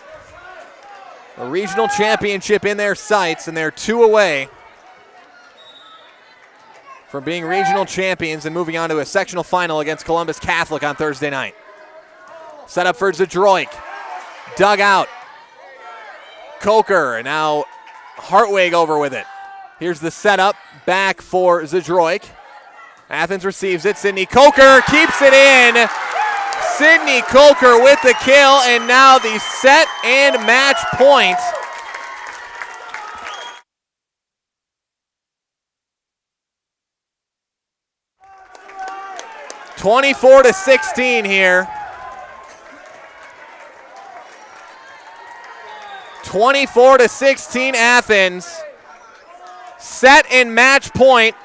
S1: a regional championship in their sights, and they're 2 away from being regional champions and moving on to a sectional final against Columbus Catholic on Thursday night. Set up for Zadroik. Dug out. Coker, and now Hartwig over with it. Here's the setup back for Zadroik. Athens receives it. Sydney Coker keeps it in. Sydney Coker with the kill, and now the set and match point. (24-16) here. 24-16 Athens. Set and match point.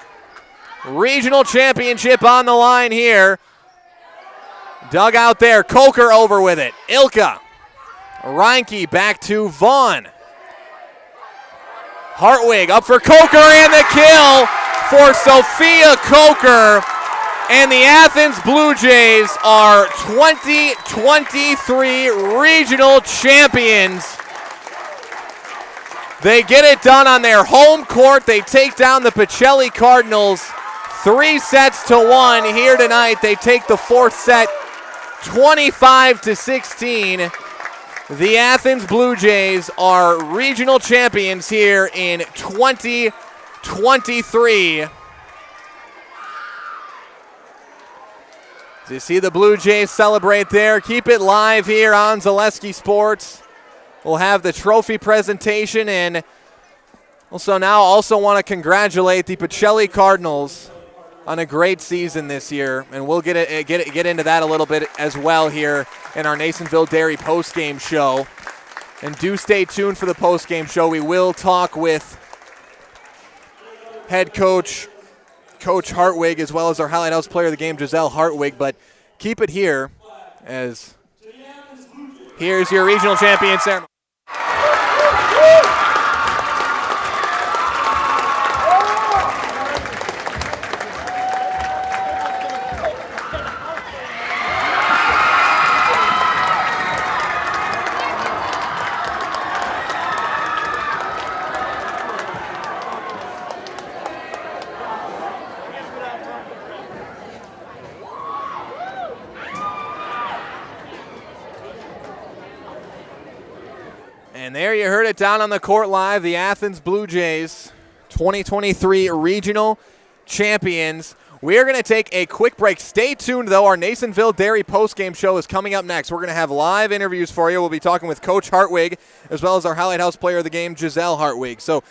S1: Regional championship on the line here. Dug out there. Coker over with it. Ilka. Reinke back to Vaughn. Hartwig up for Coker, and the kill for Sophia Coker. And the Athens Blue Jays are 2023 regional champions. They get it done on their home court. They take down the Pacelli Cardinals 3-1 here tonight. They take the fourth set 25-16. The Athens Blue Jays are regional champions here in 2023. You see the Blue Jays celebrate there. Keep it live here on Zaleski Sports. We'll have the trophy presentation, and also want to congratulate the Pacelli Cardinals on a great season this year, and we'll get into that a little bit as well here in our Nasonville Dairy postgame show. And do stay tuned for the postgame show. We will talk with head coach Hartwig, as well as our Highlight House player of the game, Giselle Hartwig. But keep it here, as here's your regional champion ceremony. And there you heard it down on the court live. The Athens Blue Jays, 2023 regional champions. We are going to take a quick break. Stay tuned, though. Our Nasonville Dairy postgame show is coming up next. We're going to have live interviews for you. We'll be talking with Coach Hartwig, as well as our Highlight House player of the game, Giselle Hartwig. So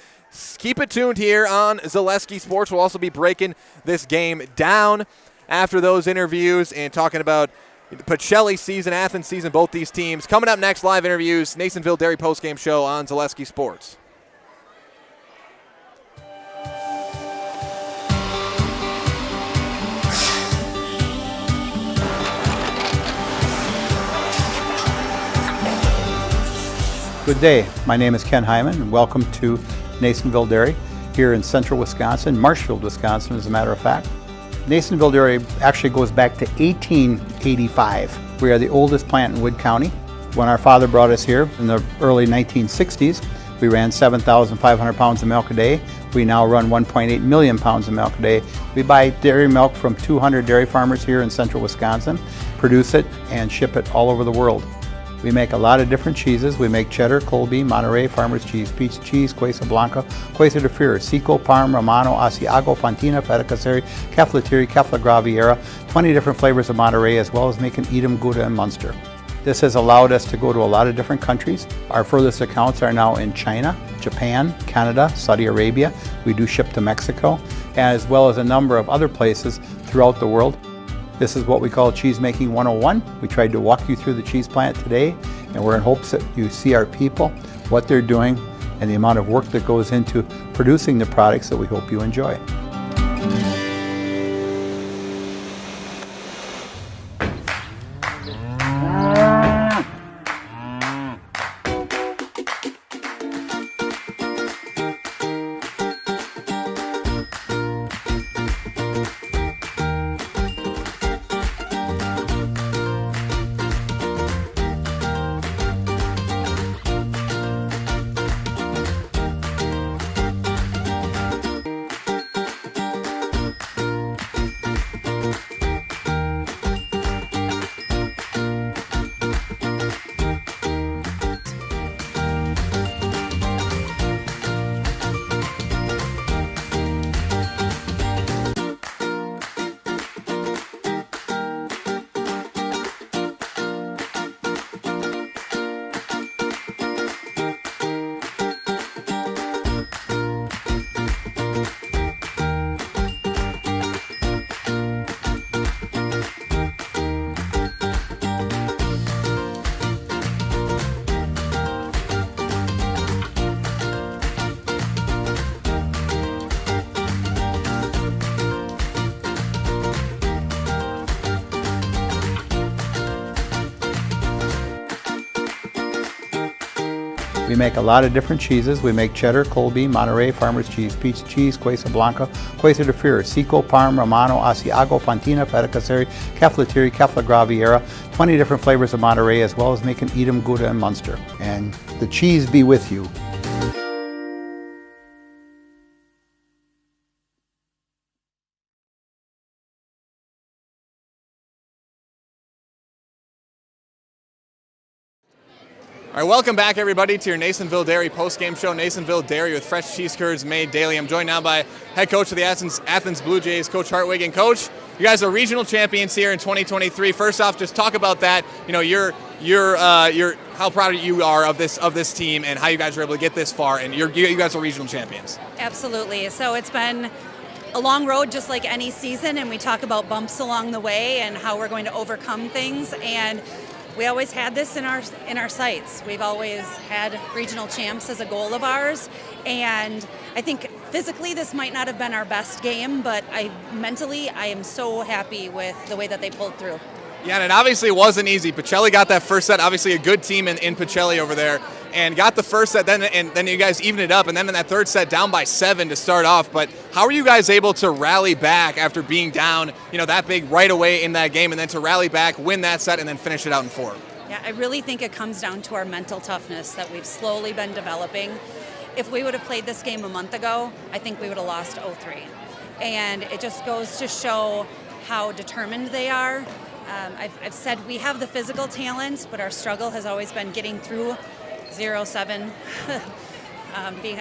S1: keep it tuned here on Zaleski Sports. We'll also be breaking this game down after those interviews and talking about the Pacelli season, Athens season, both these teams. Coming up next, live interviews, Nasonville Dairy postgame show on Zaleski Sports.
S13: Good day. My name is Ken Hyman, and welcome to Nasonville Dairy here in central Wisconsin, Marshfield, Wisconsin, as a matter of fact. Nasonville Dairy actually goes back to 1885. We are the oldest plant in Wood County. When our father brought us here in the early 1960s, we ran 7,500 pounds of milk a day. We now run 1.8 million pounds of milk a day. We buy dairy milk from 200 dairy farmers here in central Wisconsin, produce it, and ship it all over the world. We make a lot of different cheeses. We make cheddar, Colby, Monterey, Farmer's Cheese, Peach Cheese, Quesa Blanca, Quesa de Freer, Seco, Parm, Romano, Asiago, Fontina, Feta Caseri, Keflatiri, Kefla Graviera, 20 different flavors of Monterey, as well as making Edam, Gouda, and Munster. This has allowed us to go to a lot of different countries. Our furthest accounts are now in China, Japan, Canada, Saudi Arabia. We do ship to Mexico, as well as a number of other places throughout the world. This is what we call Cheese Making 101. We tried to walk you through the cheese plant today, and we're in hopes that you see our people, what they're doing, and the amount of work that goes into producing the products that we hope you enjoy. We make a lot of different cheeses. We make cheddar, Colby, Monterey, Farmer's cheese, pizza cheese, Quesa Blanca, Quesa de Freire, Seco, Parm, Romano, Asiago, Fontina, Feta Caseri, Caflateri, Cafla Graviera, 20 different flavors of Monterey, as well as making Edam, Gouda, and Munster. And the cheese be with you.
S1: All right, welcome back, everybody, to your Nasonville Dairy post-game show. Nasonville Dairy with fresh cheese curds made daily. I'm joined now by head coach of the Athens Blue Jays, Coach Hartwig. And Coach, you guys are regional champions here in 2023. First off, just talk about that. You know, you're how proud you are of this team and how you guys were able to get this far. And you guys are regional champions.
S6: Absolutely. So it's been a long road, just like any season, and we talk about bumps along the way and how we're going to overcome things. And we always had this in our sights. We've always had regional champs as a goal of ours, and I think physically this might not have been our best game, but mentally I am so happy with the way that they pulled through.
S1: Yeah, and it obviously wasn't easy. Pacelli got that first set, obviously a good team in Pacelli over there, and got the first set, then you guys evened it up, and then in that third set down by 7 to start off. But how are you guys able to rally back after being down, that big right away in that game, and then to rally back, win that set, and then finish it out in 4?
S6: Yeah, I really think it comes down to our mental toughness that we've slowly been developing. If we would have played this game a month ago, I think we would have lost 0-3. And it just goes to show how determined they are. I've said we have the physical talent, but our struggle has always been getting through 0-7, being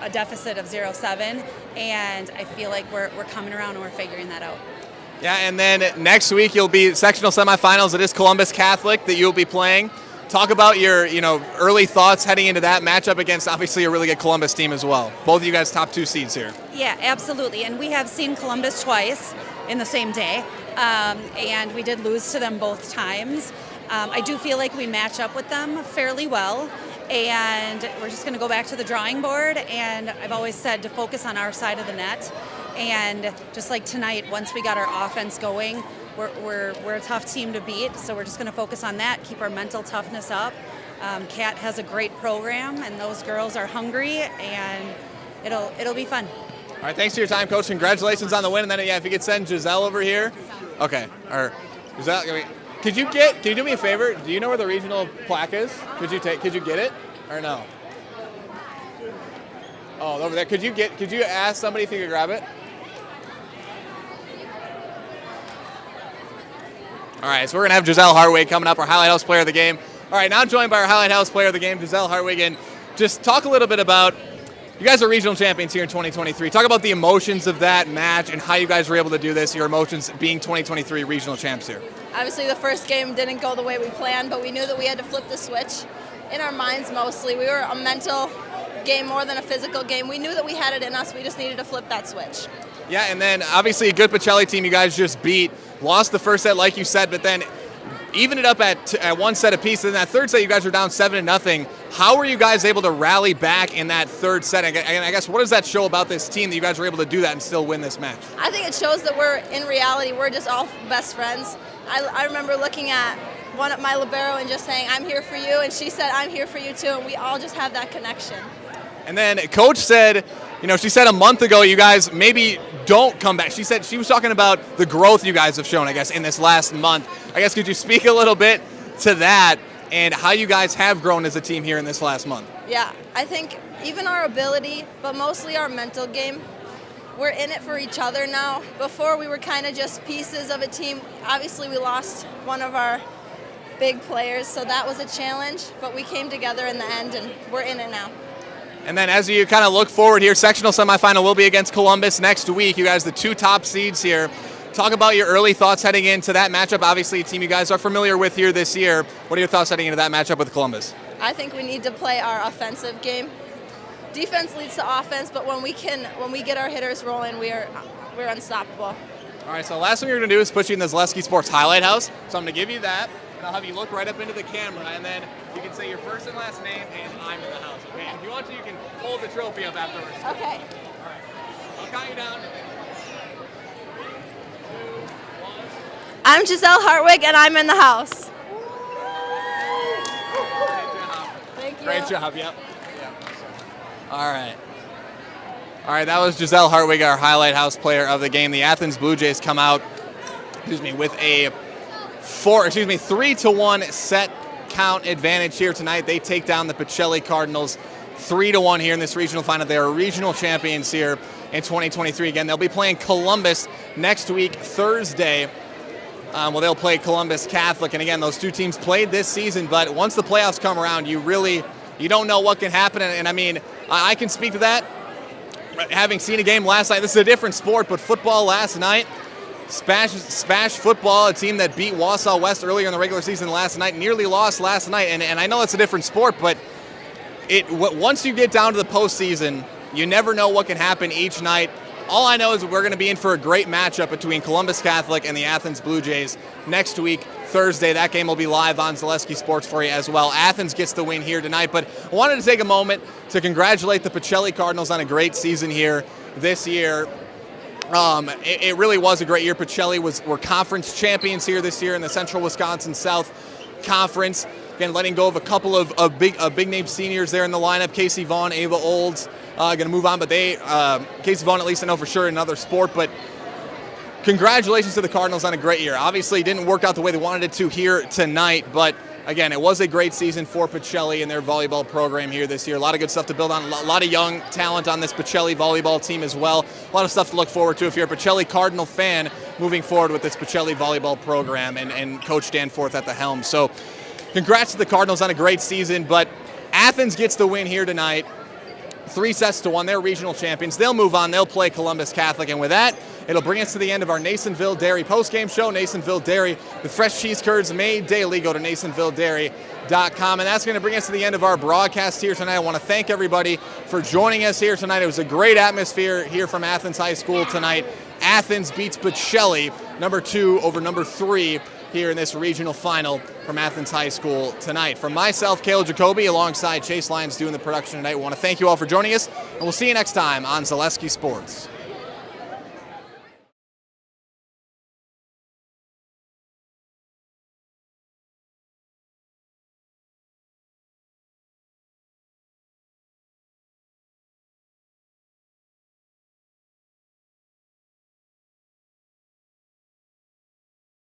S6: a deficit of 0-7, and I feel like we're coming around and we're figuring that out.
S1: Yeah, and then next week you'll be sectional semifinals. It is Columbus Catholic that you'll be playing. Talk about your early thoughts heading into that matchup against obviously a really good Columbus team as well. Both of you guys top 2 seeds here.
S6: Yeah, absolutely, and we have seen Columbus twice in the same day, and we did lose to them both times. I do feel like we match up with them fairly well, and we're just going to go back to the drawing board, and I've always said to focus on our side of the net, and just like tonight, once we got our offense going, we're a tough team to beat, so we're just going to focus on that, keep our mental toughness up. Kat has a great program, and those girls are hungry, and it'll be fun.
S1: All right, thanks for your time, Coach. Congratulations on the win. And then, if you could send Giselle over here. Okay. Or Giselle, could you do me a favor? Do you know where the regional plaque is? Could you get it or no? Oh, over there. Could you ask somebody if you could grab it? All right, so we're gonna have Giselle Hartwig coming up, our Highlight House Player of the Game. All right, now joined by our Highlight House Player of the Game, Giselle Hartwig, and just talk a little bit about You guys are regional champions here in 2023. Talk about the emotions of that match and how you guys were able to do this, your emotions being 2023 regional champs here.
S8: Obviously the first game didn't go the way we planned, but we knew that we had to flip the switch. In our minds mostly, we were a mental game more than a physical game. We knew that we had it in us, we just needed to flip that switch.
S1: Yeah, and then obviously a good Pacelli team you guys just beat. Lost the first set like you said, but then even it up at one set apiece. And that third set, you guys were down 7-0. How were you guys able to rally back in that third set? And I guess what does that show about this team that you guys were able to do that and still win this match?
S8: I think it shows that in reality, we're just all best friends. I remember looking at one of my libero and just saying, I'm here for you. And she said, I'm here for you too. And we all just have that connection.
S1: And then Coach said, she said a month ago you guys maybe don't come back. She said she was talking about the growth you guys have shown, I guess, in this last month. I guess could you speak a little bit to that and how you guys have grown as a team here in this last month?
S8: Yeah, I think even our ability, but mostly our mental game, we're in it for each other now. Before we were kind of just pieces of a team. Obviously we lost one of our big players, so that was a challenge, but we came together in the end and we're in it now.
S1: And then as you kind of look forward here, sectional semifinal will be against Columbus next week. You guys the 2 top seeds here. Talk about your early thoughts heading into that matchup. Obviously a team you guys are familiar with here this year. What are your thoughts heading into that matchup with Columbus?
S8: I think we need to play our offensive game. Defense leads to offense, but when we get our hitters rolling, we're unstoppable.
S1: All right, so the last thing we're going to do is put you in the Zaleski Sports Highlight House. So I'm going to give you that, and I'll have you look right up into the camera, and then you can say your first and last name, and I'm in the house, okay? And if you want to, you can hold the trophy up afterwards.
S8: Okay.
S1: All right. I'll count you down. 3, 2, 1.
S8: I'm Giselle Hartwig, and I'm in the house. Thank you.
S1: Great job, yep. All right, that was Giselle Hartwig, our Highlight House player of the game. The Athens Blue Jays come out, with a 3-1 set count advantage here tonight. They take down the Pacelli Cardinals 3-1 here in this regional final. They are regional champions here in 2023. Again, they'll be playing Columbus next week, Thursday. They'll play Columbus Catholic. And again, those two teams played this season, but once the playoffs come around, you don't know what can happen. And I mean, I can speak to that. Having seen a game last night, this is a different sport, but football last night, Spash football, a team that beat Wausau West earlier in the regular season last night, nearly lost last night. And I know it's a different sport, but once you get down to the postseason, you never know what can happen each night. All I know is we're going to be in for a great matchup between Columbus Catholic and the Athens Blue Jays next week, Thursday. That game will be live on Zaleski Sports for you as well. Athens gets the win here tonight, but I wanted to take a moment to congratulate the Pacelli Cardinals on a great season here this year. It really was a great year. Pacelli were conference champions here this year in the Central Wisconsin South Conference. Again, letting go of a couple of big name seniors there in the lineup. Casey Vaughn, Ava Olds, going to move on, but Casey Vaughn, at least I know for sure, in another sport. But congratulations to the Cardinals on a great year. Obviously, it didn't work out the way they wanted it to here tonight, but again, it was a great season for Pacelli and their volleyball program here this year. A lot of good stuff to build on. A lot of young talent on this Pacelli volleyball team as well. A lot of stuff to look forward to if you're a Pacelli Cardinal fan moving forward with this Pacelli volleyball program and Coach Danforth at the helm. So congrats to the Cardinals on a great season, but Athens gets the win here tonight. 3-1. They're regional champions. They'll move on. They'll play Columbus Catholic. And with that, it'll bring us to the end of our Nasonville Dairy postgame show. Nasonville Dairy, the fresh cheese curds made daily. Go to NasonvilleDairy.com. And that's going to bring us to the end of our broadcast here tonight. I want to thank everybody for joining us here tonight. It was a great atmosphere here from Athens High School tonight. Athens beats Pacelli, number 2 over number 3 here in this regional final from Athens High School tonight. From myself, Caleb Jacoby, alongside Chase Lyons doing the production tonight, we want to thank you all for joining us, and we'll see you next time on Zaleski Sports.